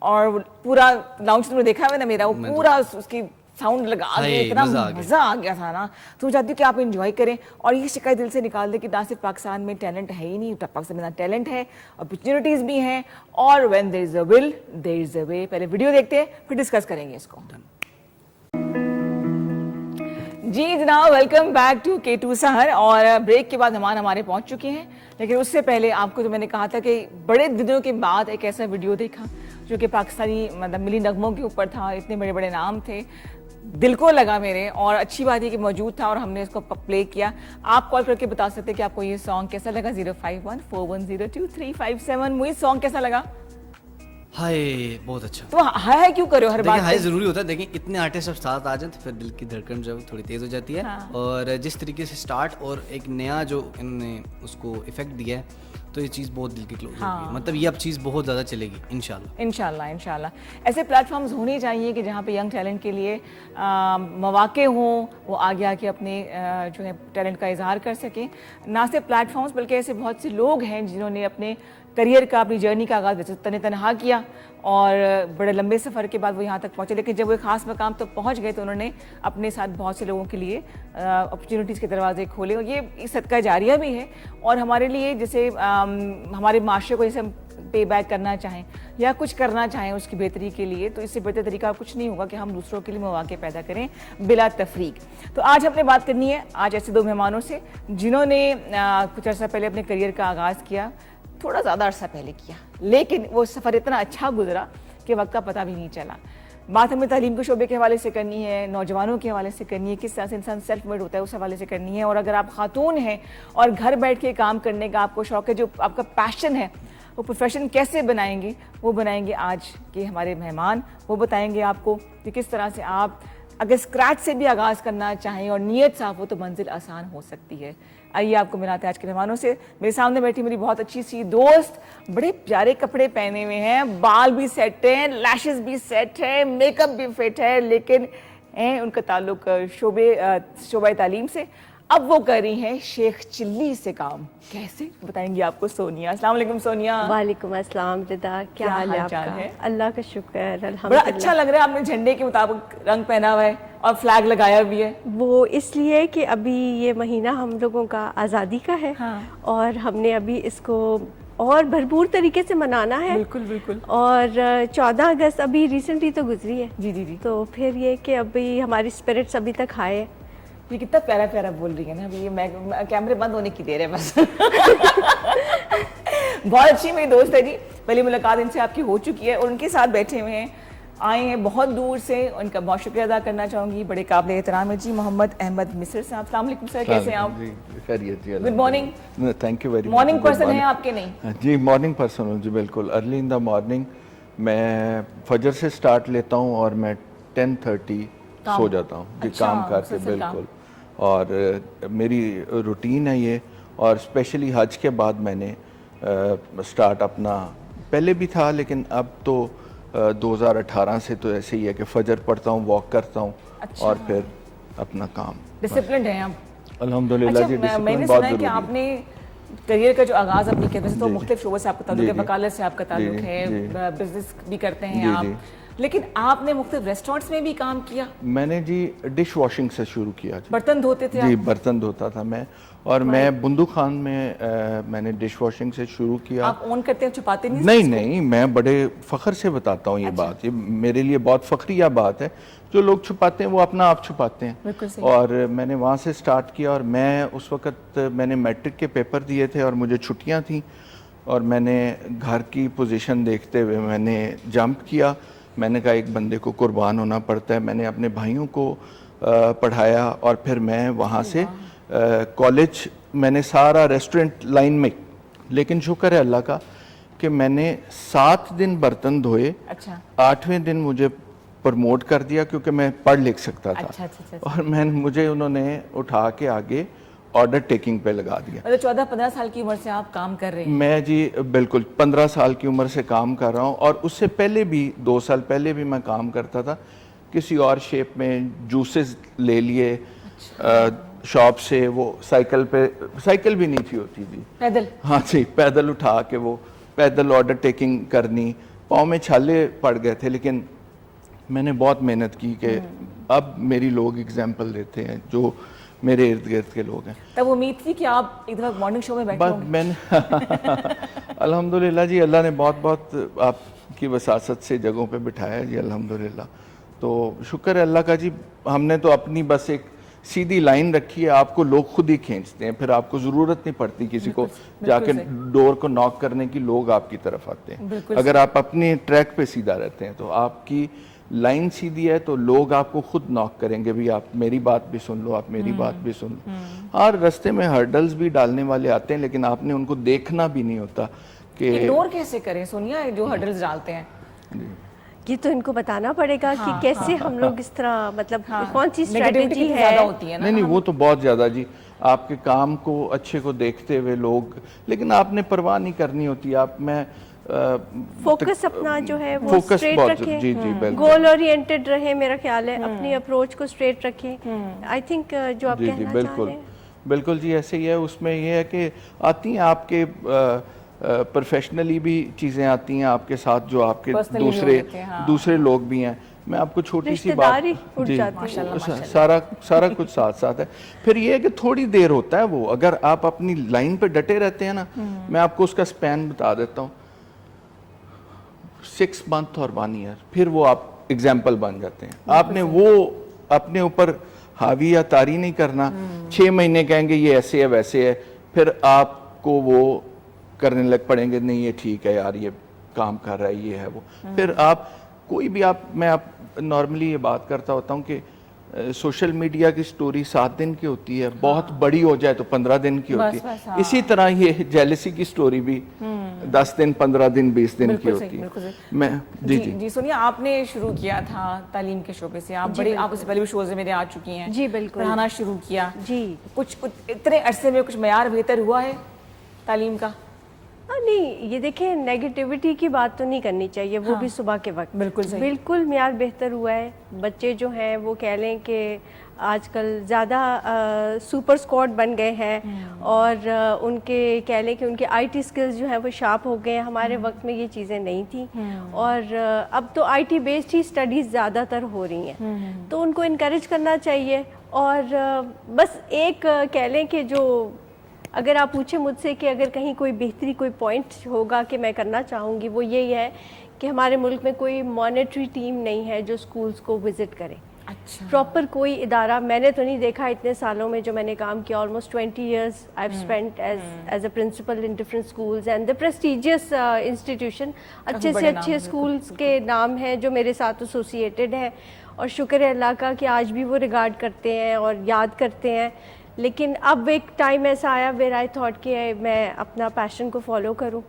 और पूरा लाउंज में देखा है ना मेरा, वो पूरा उसकी साउंड लगा के इतना मजा आ गया था ना। तो मैं चाहती हूँ कि आप एंजॉय करें और ये शिकायत दिल से निकाल दें कि ना सिर्फ पाकिस्तान में टैलेंट है ही नहीं, पाकिस्तान में टैलेंट है, अपॉर्चुनिटीज भी हैं, और when there is a will there is a way. पहले वीडियो देखते हैं, फिर डिस्कस करेंगे इसको। जी जनाब, वेलकम बैक टू K2 सहर। और ब्रेक के बाद हमारे पहुंच चुके हैं, लेकिन उससे पहले आपको तो मैंने कहा था कि बड़े दिनों के बाद एक ऐसा वीडियो देखा जो कि पाकिस्तानी मतलब मिली नगमों के ऊपर था। इतने बड़े बड़े नाम थे, दिल को लगा मेरे, और अच्छी बात है कि मौजूद था और हमने इसको प्ले किया। आप कॉल करके बता सकते हैं कि आपको ये सॉन्ग कैसा लगा। 05141023557। मुझे सॉन्ग कैसा लगा? हाय, बहुत अच्छा। तो हाय क्यों करो हर बात? हाय जरूरी होता है। देखिए, इतने आर्टिस्ट अब साथ आ जाए तो फिर दिल की धड़कन जो है थोड़ी तेज हो जाती है। हाँ। और जिस तरीके से स्टार्ट और एक नया जो इन्होंने उसको इफेक्ट दिया है, तो ये चीज़ बहुत दिल की क्लोज होगी। मतलब ये अब चीज़ बहुत ज़्यादा चलेगी इंशाल्लाह। ऐसे प्लेटफॉर्म्स होने चाहिए कि जहाँ पे यंग टैलेंट के लिए मौके हों, वो आगे आके अपने जो है टैलेंट का इजहार कर सकें। ना सिर्फ प्लेटफॉर्म्स बल्कि ऐसे बहुत से लोग हैं जिन्होंने अपने करियर का, अपनी जर्नी का आगाज़ वैसे तनहा किया और बड़े लंबे सफ़र के बाद वो यहाँ तक पहुँचे, लेकिन जब वो खास मकाम तक पहुँच गए तो उन्होंने अपने साथ बहुत से लोगों के लिए अपॉर्चुनिटीज़ के दरवाजे खोले। और ये सदका जारिया भी है और हमारे लिए, जैसे हमारे माशरे को जैसे हम पे बैक करना चाहें या कुछ करना चाहें उसकी बेहतरी के लिए, तो इससे बेहतर तरीका कुछ नहीं होगा कि हम दूसरों के लिए मौके पैदा करें बिला तफरीक। तो आज हमने बात करनी है आज ऐसे दो मेहमानों से जिन्होंने कुछ अर्सा पहले अपने करियर का आगाज़ किया, थोड़ा ज़्यादा अरसा पहले किया, लेकिन वो सफ़र इतना अच्छा गुजरा कि वक्त का पता भी नहीं चला। बात हमें तालीम के शोबे के हवाले से करनी है, नौजवानों के हवाले से करनी है, किस तरह से इंसान सेल्फ मेड होता है उस हवाले से करनी है। और अगर आप खातून हैं और घर बैठ के काम करने का आपको शौक़ है, जो आपका पैशन है, वो प्रोफेशन कैसे बनाएंगे, वो बनाएंगे आज के हमारे मेहमान। वो बताएंगे आपको कि किस तरह से आप अगर स्क्रैच से भी आगाज़ करना चाहें और नीयत साफ हो तो मंजिल आसान हो सकती है। आइए आपको मिलाते हैं आज के मेहमानों से। मेरे सामने बैठी मेरी बहुत अच्छी सी दोस्त, बड़े प्यारे कपड़े पहने हुए हैं, बाल भी सेट हैं, लैशेस भी सेट है, मेकअप भी फिट है, लेकिन उनका ताल्लुक शोबा तालीम से। अब वो कर रही हैं शेख चिल्ली से काम। कैसे बताएंगी आपको सोनिया। अस्सलाम वालेकुम सोनिया। वालेकुम अस्सलाम रिदा, क्या हाल है आपका? अल्लाह का शुक्र, बड़ा अच्छा लग रहा है, आपने झंडे के मुताबिक रंग पहना हुआ है और फ्लैग लगाया भी है। वो इसलिए कि अभी ये महीना हम लोगों का आज़ादी का है। हाँ। और हमने अभी इसको और भरपूर तरीके से मनाना है। बिल्कुल बिल्कुल। और 14 अगस्त अभी रिसेंटली तो गुजरी है। जी जी जी। तो फिर ये कि अभी हमारी स्पिरिट्स अभी तक हाई है। ये कितना प्यारा प्यारा बोल रही है ना अभी, ये मैं कैमरे बंद होने की देर है बस। बहुत अच्छी मेरी दोस्त है जी, पहली मुलाकात इनसे आपकी हो चुकी है और उनके साथ बैठे हुए हैं, आए हैं बहुत दूर से, उनका बहुत शुक्रिया अदा करना चाहूँगी, बड़े काबिल एहतराम है जी मोहम्मद अहमद मिस्र साहब। अस्सलाम वालेकुम सर, कैसे हैं आप? जी खैरियत जी। Good morning. Thank you very much. Morning person हैं आपके? नहीं जी मॉर्निंग पर्सन हूँ जी, बिल्कुल अर्ली इन द मॉर्निंग। मैं फजर से स्टार्ट लेता हूँ और मैं 10:30 सो जाता हूँ जी। अच्छा, काम करके मुसलसल काम। बिल्कुल। और मेरी रूटीन है ये, और स्पेशली हज के बाद मैंने स्टार्ट अपना, पहले भी था लेकिन अब तो 2018 से तो ऐसे ही है कि फजर पढ़ता हूँ, वॉक करता हूँ, अच्छा। और फिर अपना काम। डिसिप्लिन है आप? अल्हम्दुलिल्लाह अच्छा, जी, मैंने डिसिप्लिन सुना बहुत है कि जरूरी है। आपने करियर का जो आगाज अपनी किया, वैसे तो जी, मुख्तलिफ शोबों से आपका ताल्लुक जी, है, जी। वकालत से आपका ताल्लुक जी, है, जी। बिजनेस भी करते हैं जी, आप, जी। लेकिन आपने मुख्तलिफ रेस्टोरेंट्स में भी काम किया, मैंने जी डिश वॉशिंग से शुरू किया जी। बर्तन धोते थे जी आप? बर्तन धोता था मैं, और मैं बुंदू खान में मैंने डिश वॉशिंग से शुरू किया। आप ओन करते हैं, छुपाते नहीं? नहीं नहीं, मैं बड़े फ़ख्र से बताता हूँ ये अच्छा। बात, ये मेरे लिए बहुत फ़ख्रिया बात है। जो लोग छुपाते हैं वो अपना आप छुपाते बिल्कुल हैं। सही। और मैंने वहाँ से स्टार्ट किया, और मैं उस वक़्त मैंने मैट्रिक के पेपर दिए थे और मुझे छुट्टियाँ थीं, और मैंने घर की पोजीशन देखते हुए मैंने जंप किया। मैंने कहा एक बंदे को कुर्बान होना पड़ता है। मैंने अपने भाइयों को पढ़ाया, और फिर मैं वहाँ से कॉलेज, मैंने सारा रेस्टोरेंट लाइन में, लेकिन शुक्र है अल्लाह का कि मैंने 7 दिन बर्तन धोए। अच्छा 8वें दिन मुझे प्रमोट कर दिया क्योंकि मैं पढ़ लिख सकता था। अच्छा अच्छा अच्छा। और मुझे उन्होंने उठा के आगे ऑर्डर टेकिंग पे लगा दिया। मतलब 14-15 साल की उम्र से आप काम कर रहे हैं? मैं जी बिल्कुल 15 साल की उम्र से काम कर रहा हूँ, और उससे पहले भी 2 साल पहले भी मैं काम करता था किसी और शेप में। जूसेस ले लिए शॉप से, वो साइकिल पे, साइकिल भी नहीं थी होती जी, पैदल? हाँ जी, पैदल उठा के वो पैदल ऑर्डर टेकिंग करनी। पाँव में छाले पड़ गए थे, लेकिन मैंने बहुत मेहनत की कि अब मेरी लोग एग्जाम्पल देते हैं, जो मेरे इर्द गिर्द के लोग हैं। तब उम्मीद थी कि आप एक दफा मॉर्निंग शो में बैठे बस होंगे? मैंने अल्हम्दुलिल्लाह जी, अल्लाह ने बहुत बहुत आपकी वसासत से जगहों पे बिठाया जी, अल्हम्दुलिल्लाह। तो शुक्र है अल्लाह का जी। हमने तो अपनी बस एक सीधी लाइन रखी है, आपको लोग खुद ही खींचते हैं, फिर आपको ज़रूरत नहीं पड़ती किसी को जाके डोर को नॉक करने की, लोग आपकी तरफ आते हैं। अगर आप अपने ट्रैक पे सीधा रहते हैं तो आपकी लाइन सीधी है, तो लोग आपको खुद नॉक करेंगे, भी आप मेरी बात भी सुन लो, आप मेरी बात भी सुन लो। हाँ, रास्ते में हर्डल्स भी डालने वाले आते हैं, लेकिन आपने उनको देखना भी नहीं होता कि इग्नोर कैसे करें सोनिया जो हर्डल्स डालते हैं? ये तो इनको बताना पड़ेगा कि कैसे हम लोग इस तरह, मतलब कौन सी नेगेटिविटी स्ट्रेटेजी कितनी ज्यादा है। होती है ना? नहीं, वो तो बहुत ज़्यादा जी। आपके काम को अच्छे को देखते हुए लोग, लेकिन आपने परवाह नहीं करनी होती। आप मैं फोकस अपना जो है वो फोकस स्ट्रेट बहुत, रखें, जी जी बिल्कुल। गोल ओरिएंटेड रहे, मेरा ख्याल है। अपनी अप्रोच को स्ट्रेट रखें। आई थिंक जो आप जी जी कहना चाह बिल्कुल रहे हैं। बिल्कुल जी, ऐसे ही है। उसमें ये है कि आती हैं आपके प्रोफेशनली भी चीज़ें आती हैं आपके साथ, जो आपके Personally भी दूसरे होते हैं, हाँ। दूसरे लोग भी हैं। मैं आपको छोटी सी बात, रिश्तेदारी उठ जी, जाती है। माशाल्लाह। सारा कुछ साथ साथ है। फिर ये है कि थोड़ी देर होता है वो, अगर आप अपनी लाइन पे डटे रहते हैं ना, मैं आपको उसका स्पैन बता देता हूँ, 6 मंथ और 1 ईयर, फिर वो आप एग्जाम्पल बन जाते हैं। आपने वो अपने ऊपर हावी या तारी नहीं करना। 6 महीने कहेंगे ये ऐसे है वैसे है, फिर आपको वो करने लग पड़ेंगे, नहीं ये ठीक है यार, ये काम कर रहा है, ये है वो। फिर आप कोई भी मैं आप नॉर्मली ये बात करता होता हूँ कि सोशल मीडिया की स्टोरी 7 दिन की होती है, बहुत बड़ी हो जाए तो 15 दिन की होती है। हाँ। इसी तरह ये जेलसी की स्टोरी भी 10 दिन, 15 दिन, 20 दिन की होती है। बिल्कुल सही। मैं जी जी जी सोनिया, आपने शुरू किया था तालीम के शोबे से, आप बड़े, आप उससे पहले भी शोज में मेरे आ चुकी हैं। जी बिल्कुल। पढ़ाना शुरू किया जी। कुछ इतने अरसे में कुछ मयार बेहतर हुआ है तालीम का? नहीं, ये देखिए नेगेटिविटी की बात तो नहीं करनी चाहिए, वो भी सुबह के वक्त। बिल्कुल सही। बिल्कुल म्यार बेहतर हुआ है। बच्चे जो हैं वो कह लें कि आजकल ज़्यादा सुपर स्क्वाड बन गए हैं और उनके कह लें कि उनके आईटी स्किल्स जो हैं वो शार्प हो गए हैं। हमारे वक्त में ये चीज़ें नहीं थी और अब तो आईटी बेस्ड ही स्टडीज़ ज़्यादातर हो रही हैं, तो उनको इनकरेज करना चाहिए। और बस एक कह लें कि जो अगर आप पूछे मुझसे कि अगर कहीं कोई बेहतरी कोई पॉइंट होगा कि मैं करना चाहूँगी, वो यही है कि हमारे मुल्क में कोई मॉनेटरी टीम नहीं है जो स्कूल्स को विज़िट करे। अच्छा। प्रॉपर कोई इदारा मैंने तो नहीं देखा इतने सालों में जो मैंने काम किया। Almost 20 years I have spent as a principal in different schools and the prestigious institution. अच्छे से अच्छे स्कूल्स के नाम हैं जो मेरे साथ एसोसिएटेड हैं और शुक्र है अल्लाह का कि आज भी वो रिगार्ड करते हैं और याद करते हैं। लेकिन अब एक टाइम ऐसा आया वेयर आई थॉट कि मैं अपना पैशन को फॉलो करूं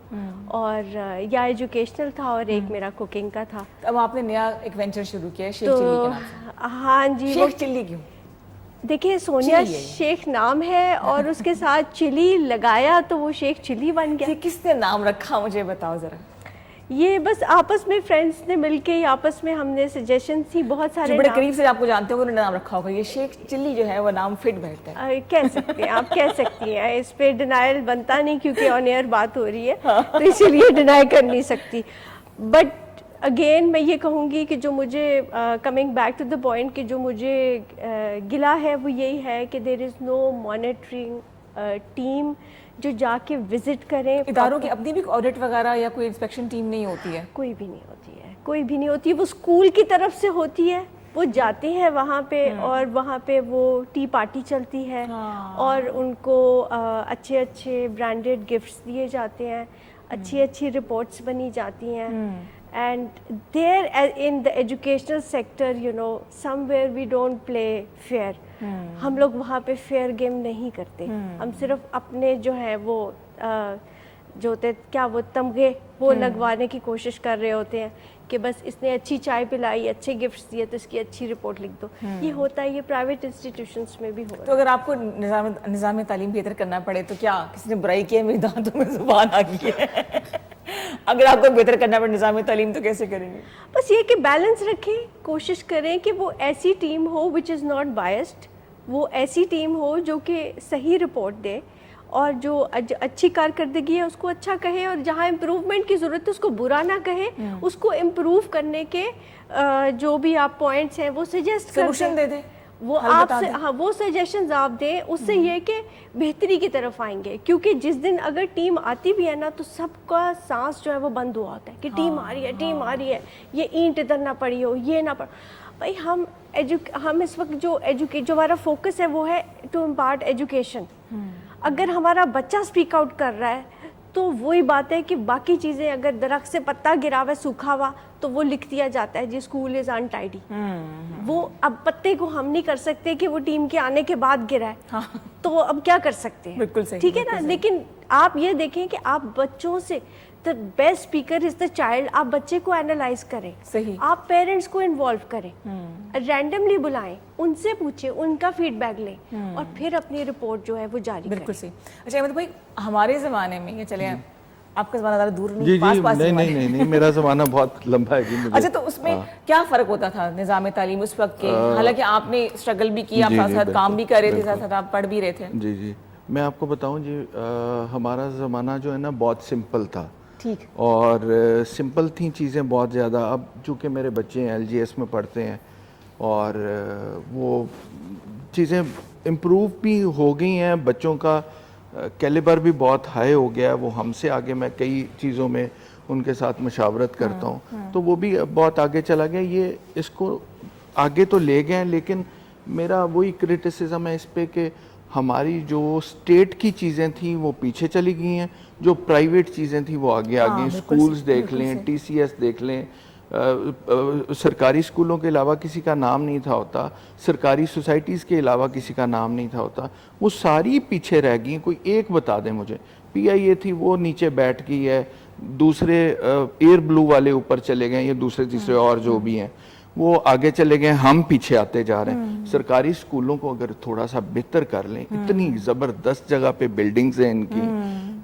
और या एजुकेशनल था और एक मेरा कुकिंग का था। अब आपने नया एक वेंचर शुरू किया है शेख चिल्ली के नाम से। हाँ जी। शेख चिल्ली क्यों? देखिए सोनिया चिली है ये। शेख नाम है और उसके साथ चिली लगाया तो वो शेख चिली बन गया। ये किसने नाम रखा, मुझे बताओ जरा। ये बस आपस में फ्रेंड्स ने मिलके ही आपस में हमने सजेशन थी बहुत जो सारे बड़े नाम। करीब से आपको जानते हो उन्होंने नाम रखा होगा, ये शेख चिल्ली जो है वो नाम फिट बैठता है। कह सकते हैं, आप कह सकती हैं। इस पे डिनाइल बनता नहीं क्योंकि ऑन एयर बात हो रही है तो इसीलिए डिनाई कर नहीं सकती। बट अगेन मैं ये कहूँगी कि जो मुझे coming back to the point कि जो मुझे गिला है वो यही है कि there is no monitoring team जो जाके विजिट करें। इदारों की अपनी भी ऑडिट वगैरह या कोई इंस्पेक्शन टीम नहीं होती है? कोई भी नहीं होती है, कोई भी नहीं होती है। वो स्कूल की तरफ से होती है, वो जाते हैं वहाँ पे और वहाँ पे वो टी पार्टी चलती है और उनको अच्छे अच्छे ब्रांडेड गिफ्ट्स दिए जाते हैं, अच्छी अच्छी रिपोर्ट्स बनी जाती हैं। And there in the educational sector you know somewhere we don't play fair. हम लोग वहाँ पे फेयर गेम नहीं करते। हम सिर्फ अपने जो है वो जो होते क्या वो तमगे वो लगवाने की कोशिश कर रहे होते हैं कि बस इसने अच्छी चाय पिलाई, अच्छे गिफ्ट्स दिए तो इसकी अच्छी रिपोर्ट लिख दो। ये होता है, ये प्राइवेट इंस्टीट्यूशंस में भी हो रहा है। तो अगर आपको निज़ाम तालीम बेहतर करना पड़े तो क्या किसी ने बुराई की है? मेरे दांतों में जुबान आ गई है। अगर आपको बेहतर करना पड़े निज़ाम तालीम तो कैसे करेंगे? बस ये कि बैलेंस रखें, कोशिश करें कि वो ऐसी टीम हो विच इज़ नॉट बायस्ड, वो ऐसी टीम हो जो कि सही रिपोर्ट दे और जो अच्छी कारकर्दगी है उसको अच्छा कहे और जहाँ इम्प्रूवमेंट की ज़रूरत है उसको बुरा ना कहे। उसको इम्प्रूव करने के जो भी आप पॉइंट्स हैं वो सजेस्ट सोल्यूशन दे दे, वो आपसे हाँ वो सजेशंस आप दें, उससे ये कि बेहतरी की तरफ आएंगे। क्योंकि जिस दिन अगर टीम आती भी है ना तो सबका सांस जो है वो बंद हुआ होता है कि टीम आ रही है, टीम आ रही है, ये ईंट इधर ना पड़ी हो, ये ना पड़। भाई हम इस वक्त जो हमारा फोकस है वो है टू इम्पार्ट एजुकेशन। अगर हमारा बच्चा स्पीक आउट कर रहा है तो वही बात है कि बाकी चीज़ें अगर दरख्त से पत्ता गिरा हुआ सूखा हुआ तो वो लिख दिया जाता है जी स्कूल इज अनटाइडी। वो अब पत्ते को हम नहीं कर सकते कि वो टीम के आने के बाद गिरा है। हाँ। तो अब क्या कर सकते हैं? बिल्कुल सही, ठीक है ना। लेकिन आप ये देखें कि आप बच्चों से the best speaker is the child. आप बच्चे को एनालाइज करें, सही। आप पेरेंट्स को इन्वॉल्व करें, रैंडमली बुलाएं, उनसे पूछें, उनका फीडबैक लें और फिर अपनी रिपोर्ट जो है वो जारी करें। बिल्कुल सही। अच्छा अहमद भाई, हमारे ज़माने में ये चले आपका ज़माना ज़्यादा दूर नहीं, जी पास जी पास नहीं, मेरा ज़माना बहुत लंबा है जी मुझे। अच्छा तो उसमें क्या फ़र्क होता था निज़ाम तालीम उस वक्त के? हालांकि आपने स्ट्रगल भी किया, जी, आप जी, साथ काम भी कर रहे थे, बिल्कुल। साथ साथ आप पढ़ भी रहे थे। जी जी, मैं आपको बताऊं जी, हमारा ज़माना जो है ना बहुत सिंपल था। ठीक। और सिंपल थी चीज़ें बहुत ज़्यादा। अब चूँकि मेरे बच्चे LGS में पढ़ते हैं और वो चीज़ें इम्प्रूव भी हो गई हैं, बच्चों का कैलिबर भी बहुत हाई हो गया है। वो हमसे आगे, मैं कई चीज़ों में उनके साथ मशावरत करता हूँ तो वो भी बहुत आगे चला गया। ये इसको आगे तो ले गए हैं, लेकिन मेरा वही क्रिटिसिज्म है इस पे कि हमारी जो स्टेट की चीज़ें थी वो पीछे चली गई हैं, जो प्राइवेट चीज़ें थी वो आगे आ गई। स्कूल्स देख लें, TCS देख लें, सरकारी स्कूलों के अलावा किसी का नाम नहीं था होता, सरकारी सोसाइटीज़ के अलावा किसी का नाम नहीं था होता, वो सारी पीछे रह गई। कोई एक बता दें मुझे। PIA थी वो नीचे बैठ गई है, दूसरे एयर ब्लू वाले ऊपर चले गए, ये दूसरे तीसरे और जो भी हैं वो आगे चले गए, हम पीछे आते जा रहे हैं। सरकारी स्कूलों को अगर थोड़ा सा बेहतर कर लें, इतनी ज़बरदस्त जगह पे बिल्डिंग्स हैं इनकी।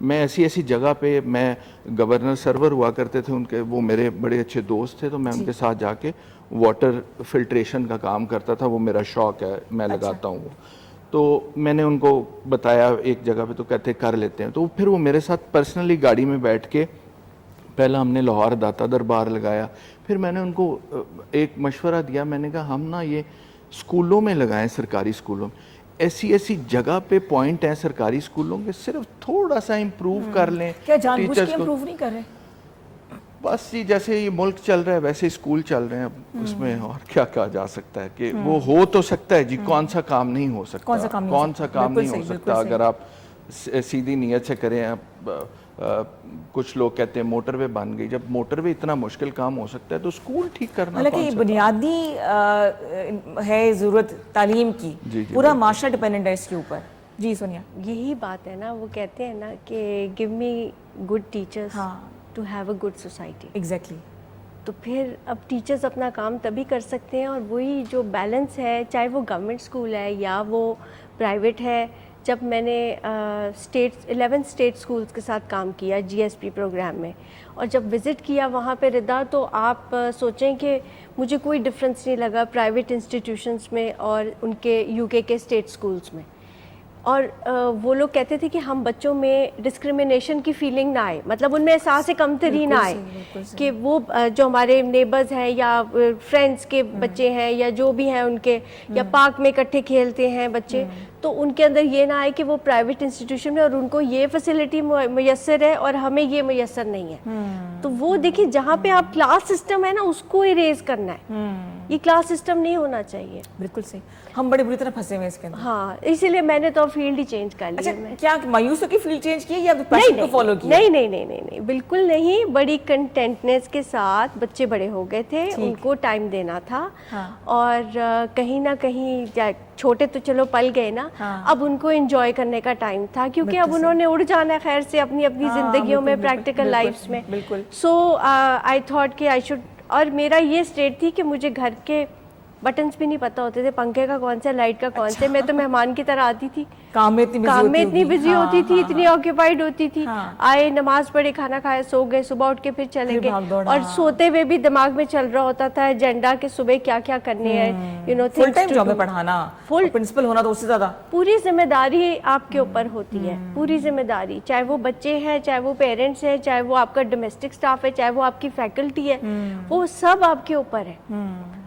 मैं ऐसी ऐसी जगह पे, मैं गवर्नर सर्वर हुआ करते थे उनके, वो मेरे बड़े अच्छे दोस्त थे, तो मैं उनके साथ जाके वाटर फिल्ट्रेशन का काम करता था, वो मेरा शौक है, मैं लगाता हूँ वो। तो मैंने उनको बताया एक जगह पे, तो कहते कर लेते हैं। तो फिर वो मेरे साथ पर्सनली गाड़ी में बैठ के, पहला हमने लाहौर दाता दरबार लगाया, फिर मैंने उनको एक मशवरा दिया, मैंने कहा हम ना ये स्कूलों में लगाएं, सरकारी स्कूलों में। ऐसी ऐसी जगह पे पॉइंट हैं सरकारी स्कूलों के, सिर्फ थोड़ा सा इम्प्रूव कर लें। क्या जानबूझ के टीचर्स को इम्प्रूव नहीं कर रहे? बस जी, जैसे ये मुल्क चल रहा है वैसे स्कूल चल रहे हैं, अब उसमें और क्या कहा जा सकता है कि वो हो तो सकता है जी, कौन सा काम नहीं हो सकता, कौन सा काम नहीं हो सकता? नहीं बिल्कुल हो सही, सकता अगर आप सीधी नीयत से करें। अब कुछ लोग कहते हैं मोटरवे बन गई, जब मोटरवे इतना मुश्किल काम हो सकता है तो स्कूल ठीक करना हालांकि कौन सा बुनियादी है ज़रूरत तालीम की, जी, पूरा माशरा डिपेंडेंट है इसके ऊपर। जी सोनिया। यही बात है ना, वो कहते हैं ना कि give me good teachers to have a good society. Exactly. तो फिर अब टीचर्स अपना काम तभी कर सकते हैं, और वही जो बैलेंस है, चाहे वो गवर्नमेंट स्कूल है या वो प्राइवेट है। जब मैंने 11 स्टेट स्कूल्स के साथ काम किया जीएसपी प्रोग्राम में, और जब विज़िट किया वहाँ पे रिदा, तो आप सोचें कि मुझे कोई डिफरेंस नहीं लगा प्राइवेट इंस्टीट्यूशंस में और उनके यूके के स्टेट स्कूल्स में। और वो लोग कहते थे कि हम बच्चों में डिस्क्रिमिनेशन की फीलिंग ना आए, मतलब उनमें एहसास कमतरी ना आए कि वो जो हमारे नेबर्स हैं या फ्रेंड्स के बच्चे हैं या जो भी हैं उनके, या पार्क में इकट्ठे खेलते हैं बच्चे, तो उनके अंदर ये ना आए कि वो प्राइवेट इंस्टीट्यूशन में और उनको ये फैसिलिटी मैसर है और हमें ये मैसर नहीं है। तो वो देखिए, जहाँ पे आप क्लास सिस्टम है ना, उसको इरेज करना है। ये क्लास सिस्टम नहीं होना चाहिए। बिल्कुल सही, हम बड़े बुरी तरह फंसे हुए हैं इसके अंदर। हाँ, इसीलिए मैंने तो फील्ड ही चेंज कर लिया। अच्छा, क्या मायूस होकर फील्ड चेंज की या पैशन को फॉलो किया? नहीं, बिल्कुल नहीं। बड़ी कंटेंटनेस के साथ बच्चे बड़े हो गए थे, उनको टाइम देना था। और कहीं ना कहीं छोटे तो चलो पल गए ना, अब उनको एंजॉय करने का टाइम था, क्योंकि अब उन्होंने उड़ जाना है खैर से अपनी अपनी जिंदगियों में, प्रैक्टिकल लाइफ्स में। सो आई थॉट कि आई शुड, और मेरा ये स्टेट थी कि मुझे घर के बटन्स भी नहीं पता होते थे, पंखे का कौन सा, लाइट का कौन सा। मैं तो मेहमान की तरह आती थी, काम में इतनी बिजी होती थी, इतनी ऑक्यूपाइड होती थी। आए, नमाज पढ़े, खाना खाया, सो गए, सुबह उठ के फिर चले गए। और सोते हुए भी दिमाग में चल रहा होता था एजेंडा के सुबह क्या क्या करने हैं, you know. Full time job में पढ़ाना, फुल प्रिंसिपल होना, तो उससे ज्यादा पूरी जिम्मेदारी आपके ऊपर होती है, पूरी जिम्मेदारी, चाहे वो बच्चे हैं, चाहे वो पेरेंट्स हैं, चाहे वो आपका डोमेस्टिक स्टाफ है, चाहे वो आपकी फैकल्टी है, वो सब आपके ऊपर है।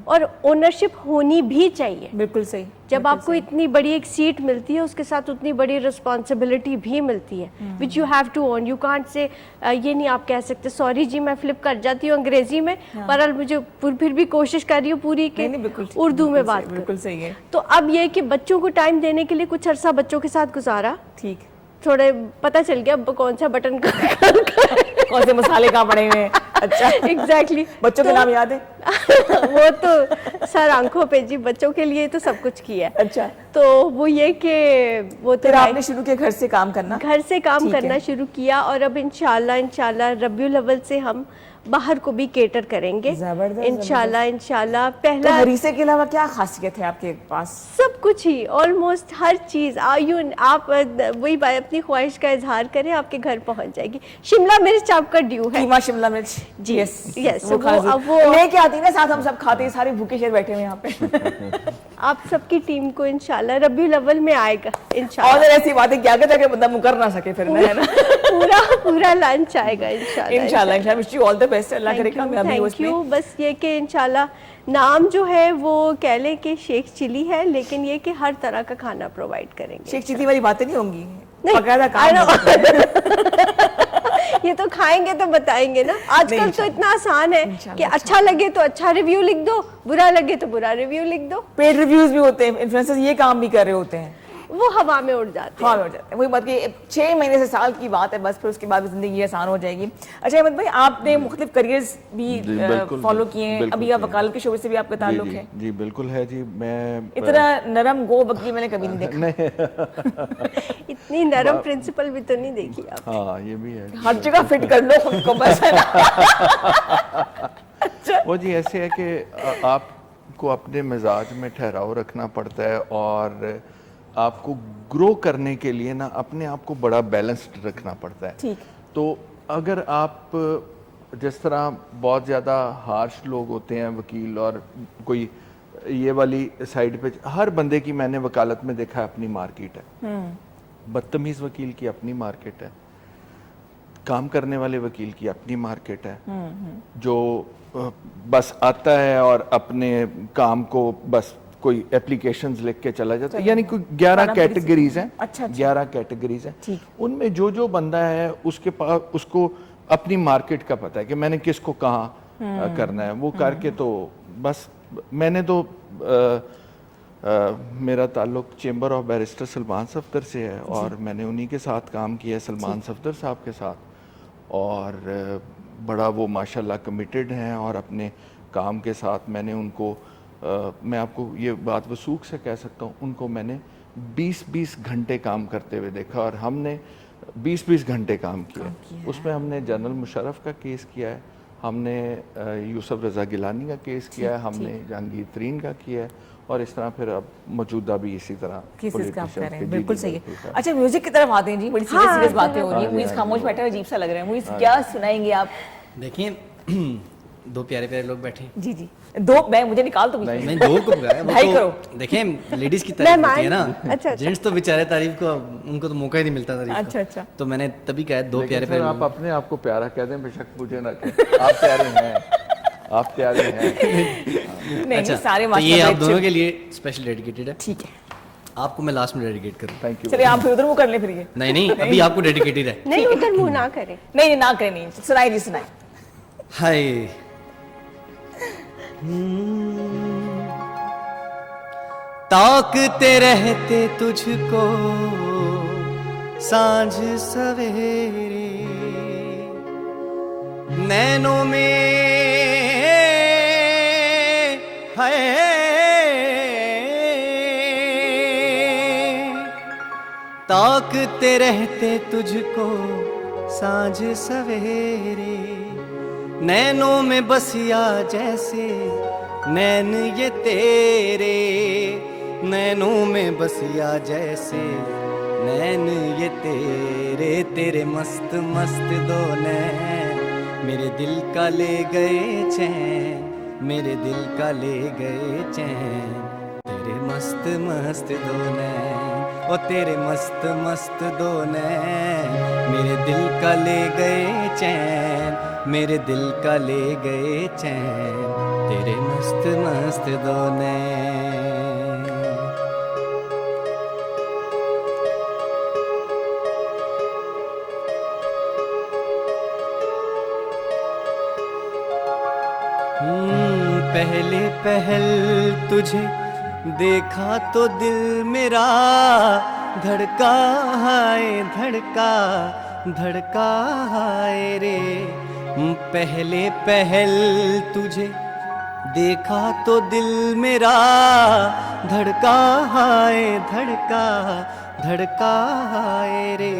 और ओनरशिप होनी भी चाहिए। बिल्कुल सही। जब आपको इतनी बड़ी एक सीट मिलती है, उसके साथ उतनी बड़ी रिस्पॉन्सिबिलिटी भी मिलती है, which you have to own. You can't say, ये नहीं आप कह सकते सॉरी जी मैं फ्लिप कर जाती हूँ अंग्रेजी में, पर मुझे फिर भी कोशिश कर रही हूँ पूरी के उर्दू में बात। बिल्कुल सही है। तो अब ये कि बच्चों को टाइम देने के लिए कुछ अरसा बच्चों के साथ गुजारा, ठीक, थोड़े पता चल गया कौन सा बटन कौन से मसाले कहाँ पड़े हुए हैं। अच्छा, एग्जैक्टली। बच्चों के नाम याद है? वो तो सर आंखों पे जी, बच्चों के लिए तो सब कुछ किया। अच्छा, तो वो ये कि वो तो आपने शुरू किया घर से काम करना? घर से काम करना शुरू किया, और अब इंशाल्लाह रबिउल अव्वल से हम बाहर को भी केटर करेंगे इंशाल्लाह। पहला तो हरीसे के अलावा क्या खासियत है आपके पास? सब कुछ ही, ऑलमोस्ट हर चीज। आप वही अपनी ख्वाहिश का इजहार करें, आपके घर पहुंच जाएगी। शिमला मिर्च आपका ड्यू है। कीमा शिमला मिर्च जी, यस। वो लेके आती है ना साथ, हम सब खाते हैं, सारे भूखे शेर बैठे हुए यहाँ पे। आप सबकी टीम को इंशाल्लाह रबिउल अव्वल में आएगा इंशाल्लाह। और ऐसी बातें क्या कहता है कि बंदा मुकर ना सके फिर, है ना? पूरा लंच आएगा इंशाल्लाह। Wish you all the best. अल्लाह करे कामयाबी हो इसमें। Thank you. बस ये कि इंशाल्लाह नाम जो है वो कह लें कि शेख चिली है, लेकिन ये कि हर तरह का खाना प्रोवाइड करेंगे। शेख चिली वाली बातें नहीं होंगी, बकायदा काम। ये तो खाएंगे तो बताएंगे ना। आजकल तो इतना आसान है कि अच्छा लगे तो अच्छा रिव्यू लिख दो, बुरा लगे तो बुरा रिव्यू लिख दो। पेड रिव्यूज भी होते हैं, इन्फ्लुएंसर्स ये काम भी कर रहे होते हैं, वो हवा में उड़ जाते हैं। वही बात कि 6 महीने से साल की बात है बस, फिर उसके बाद जिंदगी आसान हो जाएगी। अच्छा अहमद भाई, आपने मुख्तलिफ करियर्स भी फॉलो किए हैं, अभी आप वकालत के शोबे से भी आपका ताल्लुक है? जी बिल्कुल है जी। मैं इतना नरम गो बकरी मैंने कभी नहीं देखा। इतनी नरम प्रिंसिपल भी तो नहीं देखी आप। हाँ, ये भी है। हर जगह फिट कर लो उनको बस, है ना? वो जी ऐसे है कि आपको अपने मिजाज में ठहराव रखना पड़ता है और आपको ग्रो करने के लिए ना अपने आप को बड़ा बैलेंस्ड रखना पड़ता है। ठीक। तो अगर आप जिस तरह बहुत ज़्यादा हार्श लोग होते हैं वकील और कोई ये वाली साइड पे, हर बंदे की मैंने वकालत में देखा है अपनी मार्केट है। बदतमीज वकील की अपनी मार्केट है, काम करने वाले वकील की अपनी मार्केट है, जो बस आता है और अपने काम को बस कोई एप्लीकेशंस लिख के चला जाता है, यानी कोई 11 कैटेगरीज हैं। अच्छा। 11 कैटेगरीज हैं, उनमें जो बंदा है उसके पास उसको अपनी मार्केट का पता है कि मैंने किसको कहाँ करना है, वो करके तो बस। मैंने तो मेरा ताल्लुक chamber of barrister Salman Safdar से है और मैंने उन्हीं के साथ काम किया है, सलमान सफदर साहब के साथ, और बड़ा वो माशाल्लाह कमिटेड हैं और अपने काम के साथ मैंने उनको मैं आपको ये बात वसूख से कह सकता हूँ, उनको मैंने 20-20 घंटे काम करते हुए देखा और हमने 20-20 घंटे काम किया। उसमें हमने जनरल मुशर्रफ का केस किया है, हमने यूसुफ रज़ा गिलानी का केस किया है, हमने जहांगीर तरीन का किया है और इस तरह फिर अब मौजूदा भी इसी तरह केसेस का आप कर रहे हैं। जी, बिल्कुल जी, सही है। बिल्कुल। अच्छा, म्यूजिक की तरफ आते हैं जी। बड़ी सीरियस हाँ, सीरियस बातें हाँ, हो रही हैं। मुइज़ खामोश बैठा है, अजीब सा लग रहा है। मुइज़ क्या सुनाएंगे आप? देखिए दो प्यारे प्यारे लोग बैठे। जी जी, दो मैं मुझे निकाल तो नहीं, दो को गाया वो ढाई तो करो। देखें लेडीज की तारीफ होती है ना। अच्छा। जेंट्स तो बेचारे तारीफ को उनको तो मौका ही नहीं मिलता तारीफ का। अच्छा। तो मैंने तभी कहा दो लेकिन प्यारे सर प्यारे आप लोग। अपने आप को प्यारा कह दें, बेशक मुझे ना कहें। आप प्यारे हैं, आप प्यारे हैं। नहीं अच्छा, सारे तो ये माशाल्लाह आप दोनों अच्छे। के लिए स्पेशल डेडिकेटेड है। ठीक है, आपको मैं लास्ट में डेडिकेट करूँ। Thank you. चलिए आप फिर उधर मुंह कर ले फिर ये। नहीं अभी आपको डेडिकेटेड है। नहीं उधर मुंह ना करें। नहीं ना करें, नहीं सुनाई जी सुनाई। हाय ताकते रहते तुझको सांझ सवेरे, नैनों में है ताकते रहते तुझको सांझ सवेरे, नैनों में बसिया जैसे नैन ये तेरे, नैनों में बसिया जैसे नैन ये तेरे, तेरे मस्त मस्त दो नैन मेरे दिल का ले गए चैन, मेरे दिल का ले गए चैन, तेरे मस्त मस्त दो नैन, ओ तेरे मस्त मस्त दो नैन मेरे दिल का ले गए चैन, मेरे दिल का ले गए चैन, तेरे मस्त मस्त दो नैन। पहले पहल तुझे देखा तो दिल मेरा धड़का हाय धड़का धड़का हाय रे, पहले पहल तुझे देखा तो दिल मेरा धड़का हाय धड़का धड़का हाय रे,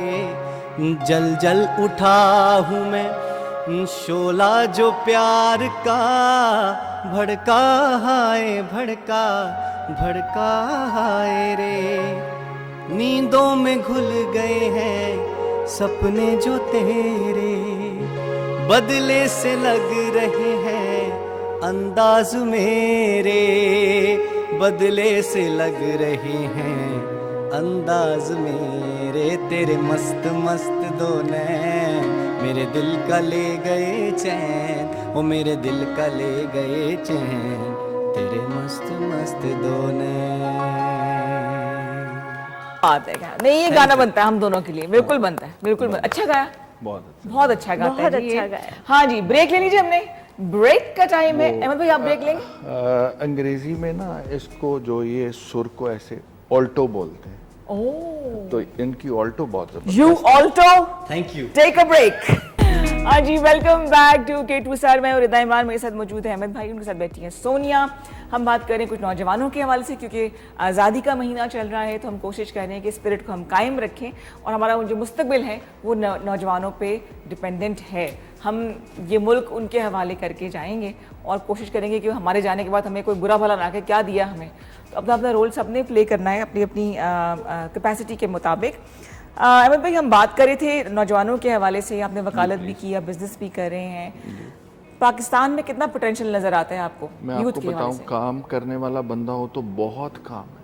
जल जल उठा हूँ मैं शोला जो प्यार का, भड़का हाय भड़का भड़का हाय रे, नींदों में घुल गए हैं सपने जो तेरे, बदले से लग रहे हैं अंदाज मेरे, बदले से लग रहे हैं अंदाज मेरे, तेरे मस्त मस्त दो नैन मेरे दिल का ले गए चैन, ओ मेरे दिल का ले गए चैन, तेरे मस्त मस्त दो नैन। बात है क्या? नहीं ये गाना बनता है हम दोनों के लिए, बिल्कुल बनता है, बिल्कुल अच्छा गाया, बहुत अच्छा गाता है बहुत जी ये। अच्छा गाया। हाँ जी, ब्रेक ले लीजिए, हमने ब्रेक का टाइम है। अहमद भाई आप ब्रेक लेंगे? अंग्रेजी में ना इसको जो ये सुर को ऐसे ऑल्टो बोलते हैं, ओह, तो इनकी ऑल्टो बहुत जबरदस्त। You Alto thank you. Take a break. हाँ जी, welcome back to K2 sir. मैं और रिदा इमरान, मेरे साथ मौजूद है अहमद भाई, उनके साथ बैठी हैं सोनिया। हम बात करें कुछ नौजवानों के हवाले से, क्योंकि आज़ादी का महीना चल रहा है, तो हम कोशिश कर रहे हैं कि स्पिरिट को हम कायम रखें और हमारा जो मुस्तकबिल है वो नौजवानों पे डिपेंडेंट है। हम ये मुल्क उनके हवाले करके जाएंगे और कोशिश करेंगे कि हमारे जाने के बाद हमें कोई बुरा भला ना कहे, क्या दिया हमें। तो अपना अपना रोल सबने प्ले करना है अपनी अपनी कैपेसिटी के मुताबिक। अहमद भाई, हम बात कर रहे थे नौजवानों के हवाले से, आपने वकालत भी की, आप बिजनेस भी कर रहे हैं। पाकिस्तान में कितना पोटेंशियल नजर आता है आपको? मैं आपको बताऊं, काम करने वाला बंदा हो तो बहुत काम है,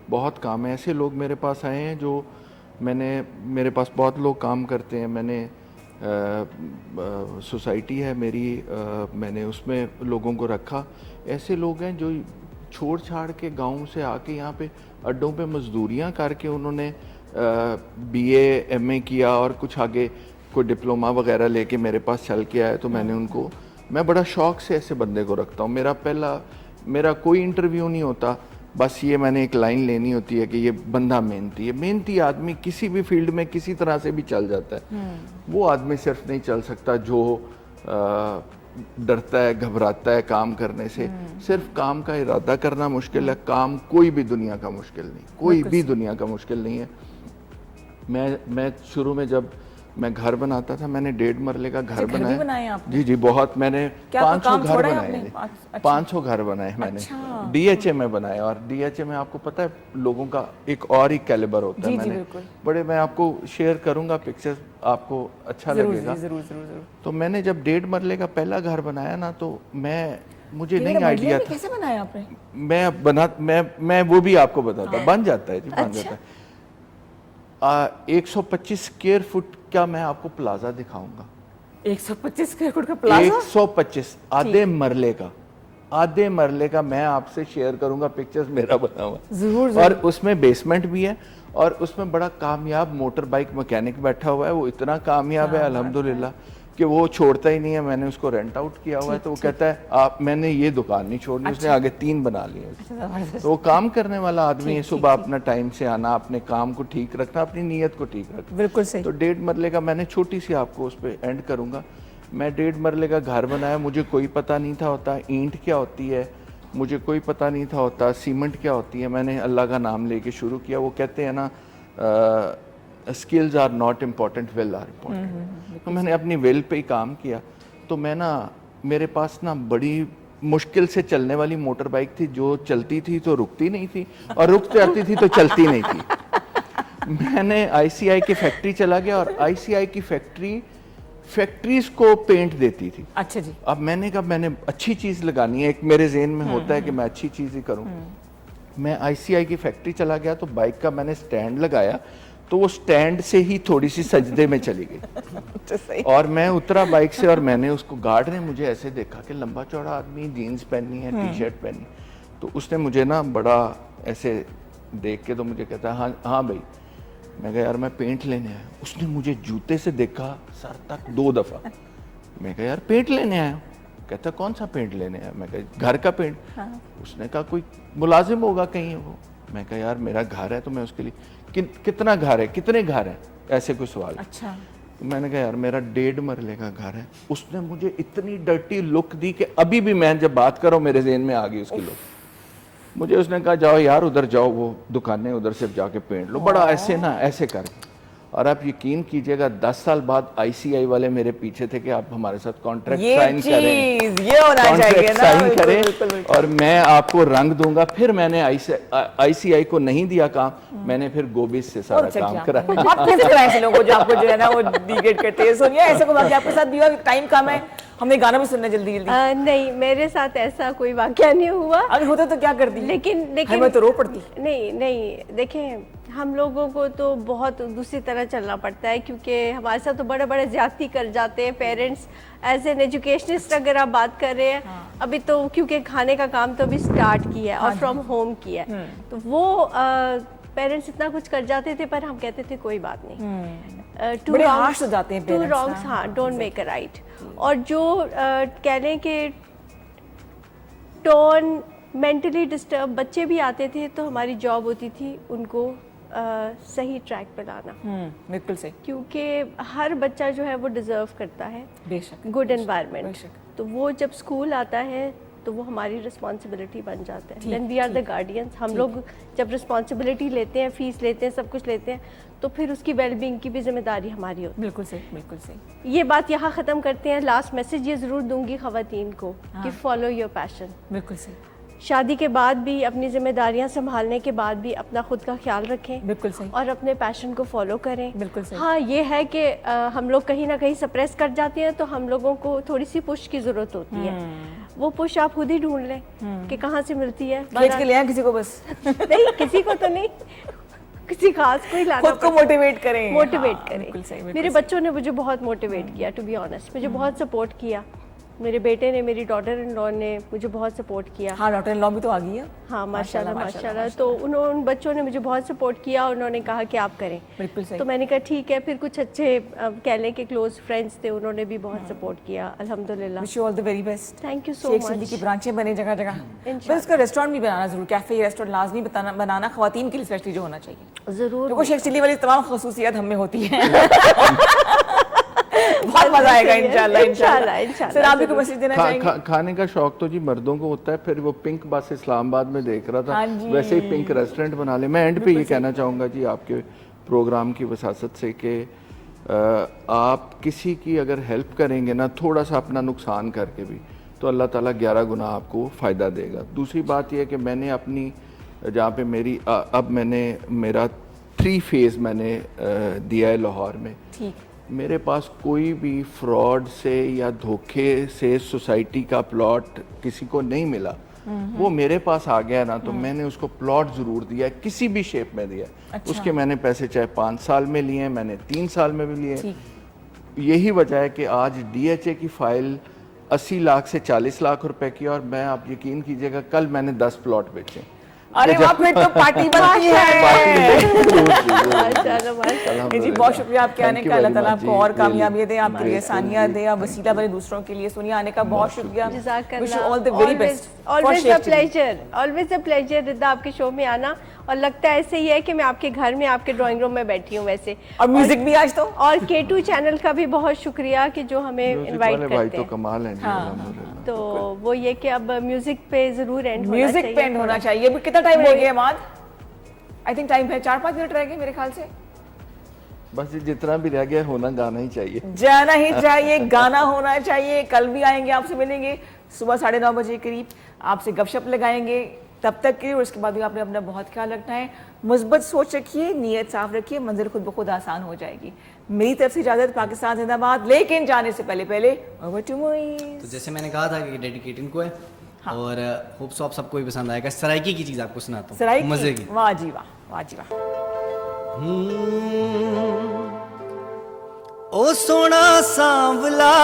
बहुत काम है। ऐसे लोग मेरे पास आए हैं जो मेरे पास बहुत लोग काम करते हैं। मैंने सोसाइटी है मेरी, मैंने उसमें लोगों को रखा। ऐसे लोग हैं जो छोड़ छाड़ के गाँव से आके यहाँ पे अड्डों पे मजदूरियाँ करके उन्होंने BA MA किया और कुछ आगे कोई डिप्लोमा वगैरह लेके मेरे पास चल के आए। तो मैं बड़ा शौक से ऐसे बंदे को रखता हूँ। मेरा कोई इंटरव्यू नहीं होता, बस ये मैंने एक लाइन लेनी होती है कि ये बंदा मेहनती है। मेहनती आदमी किसी भी फील्ड में किसी तरह से भी चल जाता है। वो आदमी सिर्फ नहीं चल सकता जो डरता है, घबराता है काम करने से। सिर्फ काम का इरादा करना मुश्किल है, काम कोई भी दुनिया का मुश्किल नहीं, कोई भी दुनिया का मुश्किल नहीं है। मैं शुरू में जब मैं घर बनाता था, मैंने 1.5 मरले का घर बनाया। जी, बहुत। मैंने 500 घर बनाए, 500 घर बनाए मैंने। DHA में बनाए, और DHA में आपको पता है लोगों का एक और ही कैलिबर होता है। मैंने बड़े, मैं आपको शेयर करूंगा पिक्चर्स, आपको अच्छा लगेगा। तो मैंने जब 1.5 मरले का पहला घर बनाया ना, तो मुझे नहीं आइडिया था कैसे बनाया आपने। मैं वो भी आपको बताता। बन जाता है जी, बन जाता है। 125 स्क्वायर फुट का मैं आपको प्लाजा दिखाऊंगा। 125 स्क्वायर फुट का प्लाजा? 125 आधे मरले का मैं आपसे शेयर करूंगा पिक्चर्स, मेरा बना हुआ जरूर। और उसमें बेसमेंट भी है, और उसमें बड़ा कामयाब मोटर बाइक मैकेनिक बैठा हुआ है। वो इतना कामयाब है अल्हम्दुलिल्लाह कि वो छोड़ता ही नहीं है। मैंने उसको रेंट आउट किया हुआ है, तो वो कहता है मैंने ये दुकान नहीं छोड़नी। उसने आगे 3 बना लिए। तो वो काम करने वाला आदमी है। सुबह अपना टाइम से आना, अपने काम को ठीक रखना, अपनी नीयत को ठीक रखना। बिल्कुल सही। तो 1.5 मरले का मैंने छोटी सी आपको उस पर एंड करूंगा। मैं 1.5 मरले का घर बनाया। मुझे कोई पता नहीं था होता ईंट क्या होती है, मुझे कोई पता नहीं था होता सीमेंट क्या होती है। मैंने अल्लाह का नाम लेके शुरू किया। वो कहते हैं ना, skills are not important, will are important. तो मैंने अपनी विल पे ही काम किया। तो मेरे पास बड़ी मुश्किल से चलने वाली मोटर बाइक थी, जो चलती थी तो रुकती नहीं थी, और रुक जाती थी तो चलती नहीं थी। मैंने ICI की फैक्ट्री चला गया, और ICI की फैक्ट्रीज को पेंट देती थी। अच्छा जी। अब मैंने कहा मैंने अच्छी चीज लगानी है, एक मेरे ज़हन में होता है कि मैं अच्छी चीज ही करूं। मैं ICI की फैक्ट्री चला गया, तो बाइक का मैंने स्टैंड लगाया, तो वो स्टैंड से ही थोड़ी सी सजदे में चली गई। और मैं उतरा बाइक से, और मैंने उसको, गार्ड ने मुझे ऐसे देखा कि लंबा चौड़ा आदमी, जीन्स पहनी है, T-शर्ट पहनी। तो उसने मुझे बड़ा ऐसे देख के तो मुझे कहता है हाँ भाई। मैं कहा यार मैं पेंट लेने आया। उसने मुझे जूते से देखा सर तक 2 दफा। मैं कहा यार पेंट लेने आया। कहता कौन सा पेंट लेने आया? मैं कहा घर का पेंट। उसने कहा कोई मुलाजिम होगा कहीं वो। मैं कहा यार मेरा घर है, तो मैं उसके लिए कितना घर है, कितने घर है, ऐसे कोई सवाल। अच्छा। तो मैंने कहा यार मेरा 1.5 मरले का घर है। उसने मुझे इतनी डर्टी लुक दी कि अभी भी मैं जब बात कर रहा हूँ मेरे ज़हन में आ गई उसकी लुक। मुझे उसने कहा जाओ यार उधर जाओ, वो दुकानें उधर से जाके पेंट लो। बड़ा ऐसे करके। और आप यकीन कीजिएगा 10 साल बाद ICI वाले मेरे पीछे थे कि आप हमारे साथ कॉन्ट्रैक्ट साइन करें, कॉन्ट्रैक्ट साइन करें, और मैं आपको रंग दूंगा। फिर मैंने ICI को नहीं दिया काम, मैंने फिर गोबिस से सारा काम कराया। आप कैसे कराए ऐसे लोगों को जो आपको जो है ना वो डिगेट करते हैं? सोनिया, ऐसा कोई वाकया आपके साथ भी हुआ? टाइम कम है, हमने गाना भी सुनना जल्दी। नहीं, मेरे साथ ऐसा कोई वाकया नहीं हुआ। अगर होता तो क्या करती? लेकिन मैं तो रो पड़ती। नहीं, देखें हम लोगों को तो बहुत दूसरी तरह चलना पड़ता है, क्योंकि हमारे साथ तो बड़े बड़े ज्यादती कर जाते हैं पेरेंट्स। एज एन एजुकेशनिस्ट अगर आप बात कर रहे हैं, अभी तो क्योंकि खाने का काम तो अभी स्टार्ट किया है और फ्रॉम होम किया है, तो वो पेरेंट्स इतना कुछ कर जाते थे, पर हम कहते थे कोई बात नहीं। टू रॉन्ग्स, हाँ, डोंट मेक अ राइट। और जो कह लें कि टोन मेंटली डिस्टर्ब बच्चे भी आते थे, तो हमारी जॉब होती थी उनको सही ट्रैक पे लाना, बिल्कुल सही, क्योंकि हर बच्चा जो है वो डिज़र्व करता है बेशक गुड एनवायरनमेंट। बेशक। तो वो जब स्कूल आता है तो वो हमारी रिस्पॉन्सिबिलिटी बन जाता है। Then we are the guardians. हम लोग जब रिस्पॉन्सिबिलिटी लेते हैं, फीस लेते हैं, सब कुछ लेते हैं, तो फिर उसकी वेलबींग की भी जिम्मेदारी हमारी होती बिल्कुल सही, बिल्कुल सही। है। ये बात यहाँ ख़त्म करते हैं। लास्ट मैसेज ये ज़रूर दूंगी ख़वातीन को कि फॉलो योर पैशन। बिल्कुल सही, शादी के बाद भी, अपनी जिम्मेदारियां संभालने के बाद भी अपना खुद का ख्याल रखें बिल्कुल सही, और अपने पैशन को फॉलो करें। बिल्कुल सही। हाँ, ये है कि हम लोग कहीं ना कहीं सप्रेस कर जाते हैं, तो हम लोगों को थोड़ी सी पुश की ज़रूरत होती है। वो पुश आप खुद ही ढूंढ लें कि कहाँ से मिलती है। खींच के ले आए किसी को बस, नहीं, किसी को तो नहीं, किसी खास को ही लाना खुद को मोटिवेट करें, मोटिवेट हाँ, करें। बिल्कुल सही, बिल्कुल मेरे सही। बच्चों ने मुझे बहुत मोटिवेट किया, टू बी ऑनेस्ट। मुझे बहुत सपोर्ट किया। मेरे बेटे ने, मेरी डॉटर इन लॉ ने मुझे बहुत सपोर्ट किया। हाँ, डॉक्टर इन लॉ भी तो आ गई है। हाँ, माशाल्लाह माशाल्लाह, माशाल्लाह। तो उन बच्चों ने मुझे बहुत सपोर्ट किया। उन्होंने कहा कि आप करें, बिल्कुल सही। तो मैंने कहा ठीक है। फिर कुछ अच्छे कह लें कि क्लोज फ्रेंड्स थे, उन्होंने भी बहुत सपोर्ट किया, अल्हम्दुलिल्लाह। Wish you all the very best. Thank you so Sheikh Siddiqui की मच। ब्रांचें बने जगह जगह। इंशाल्लाह। बस उसका रेस्टोरेंट भी बनाना जरूर, कैफे रेस्टोरेंट लाजमी बनाना खवातीन के लिए स्पेशली जो होना चाहिए। जरूर। देखो शेख चिल्ली वाली तमाम खसूसियात हम में होती हैं। बहुत मजा आएगा इंशाल्लाह, इंशाल्लाह। इंशाल्लाह, सर आप भी कोई मैसेज देना चाहेंगे? खाने का शौक तो जी मर्दों को होता है। फिर वो पिंक बस इस्लामाबाद में देख रहा था, हाँ जी। वैसे ही पिंक रेस्टोरेंट बना ले। मैं एंड पे ये कहना चाहूँगा जी आपके प्रोग्राम की वसासत से कि आप किसी की अगर हेल्प करेंगे ना, थोड़ा सा अपना नुकसान करके भी, तो अल्लाह ताला 11 गुना आपको फ़ायदा देगा। दूसरी बात यह है कि मैंने अपनी जहाँ पे मेरी अब मैंने मेरा 3 फेज़ मैंने दिया है लाहौर में। ठीक, मेरे पास कोई भी फ्रॉड से या धोखे से सोसाइटी का प्लॉट किसी को नहीं मिला। वो मेरे पास आ गया ना, तो मैंने उसको प्लॉट ज़रूर दिया, किसी भी शेप में दिया। अच्छा। उसके मैंने पैसे चाहे 5 साल में लिए, मैंने 3 साल में भी लिए। यही वजह है कि आज DHA की फ़ाइल 80 लाख से 40 लाख रुपए की, और मैं, आप यकीन कीजिएगा, कल मैंने 10 प्लॉट बेचे। अरे वाह, फिर तो पार्टी बनती है। माशाल्लाह, माशाल्लाह। जी बहुत शुक्रिया आपके आने Thank you का। अल्लाह very ताला much आपको जी, और कामयाबी really दे, आपके लिए grateful आसानियां जी, दे, आप वसीला बने दूसरों के लिए। सोनिया आने का बहुत शुक्रिया। जज़ाकल्लाह। Wish you all the very best. Always a pleasure, always a pleasure Rida आपके शो में आना। और लगता है ऐसे ही है कि मैं आपके घर में, आपके ड्राइंग रूम में बैठी हूँ वैसे। और म्यूजिक भी आज तो। और K2 चैनल का भी बहुत शुक्रिया कि जो हमें म्यूजिक इनवाइट वाले भाई करते तो हैं। कमाल हैं जी, अल्हम्दुलिल्लाह। तो वो ये कि अब म्यूजिक पे जरूर एंड होना म्यूजिक चाहिए। पे एंड होना चाहिए। अभी कितना टाइम रह गया माद? आई थिंक टाइम है 4-5 मिनट रह गए मेरे ख्याल से। बस ये जितना भी रह गया होना गाना ही चाहिए। जाना ही चाहिए, गाना होना चाहिए। कल भी आएंगे, आपसे मिलेंगे सुबह 9:30 बजे करीब, आपसे गपशप लगाएंगे। तब तक के और उसके बाद भी आपने अपना बहुत ख्याल रखना है। मुस्बत सोच रखिए, नीयत साफ रखिए, मंजिल खुद ब खुद आसान हो जाएगी। मेरी तरफ से इजाजत, पाकिस्तान जिंदाबाद। लेकिन जाने से पहले ओवर टू मोइज। तो जैसे मैंने कहा था कि डेडिकेट इनको है, और होप सो आप सबको भी पसंद आएगा। सराइकी की चीज़ आपको सुनाता हूँ, सराय मज़े की। वाह जी वाह, वाह जी वाह। ओ सोना सांवला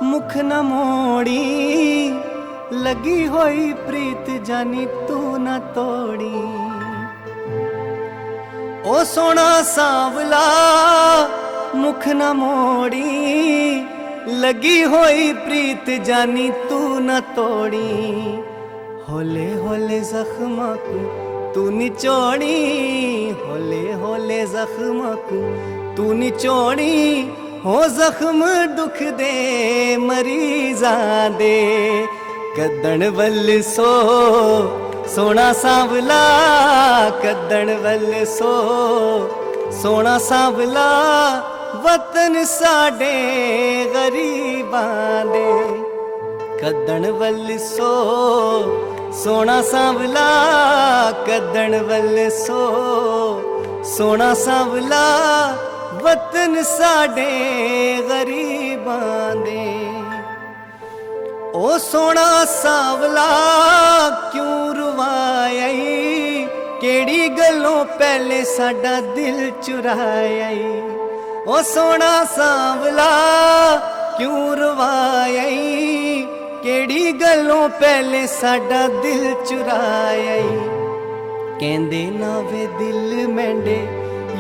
मुख न मोड़ी, लगी होई प्रीत जानी तू न तोड़ी। ओ सोना सांवला मुख न मोड़ी, लगी होई प्रीत जानी तू न तोड़ी। होले होले जख्मा को तू निचोड़ी, होले होले जख्मा को तू निचोड़ी। हो जख्म दुख दे मरीजा दे, कदन वल सो सोना सांवला, कदन वल सो सोना सांवला। वतन साडे गरीबां दे, कदन वल सो सोना सांवला, कदन वल सो सोना सांवला। वतन साडे गरीबां दे। ओ सोना सांवला क्यों रुवाई, केड़ी गलों पहले साडा दिल चुराई। ओ सोना सांवला क्यों रुवाई, केड़ी गलों पहले साडा दिल चुराई। कहंदे ना वे दिल मैंडे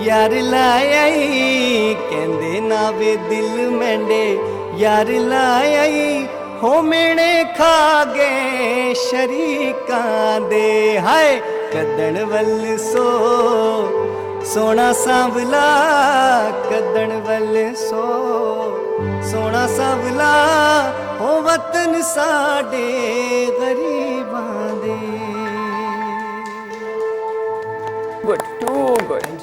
यार लायाई, कहंदे ना वे दिल मैंडे यार लायाई। हो मेने खा गए शरीकां दे हाय कदन वल सो सोना सांवला कदन वल सो सोना सांवला हो वतन साडे गरीबां दे गुड, टू गुड।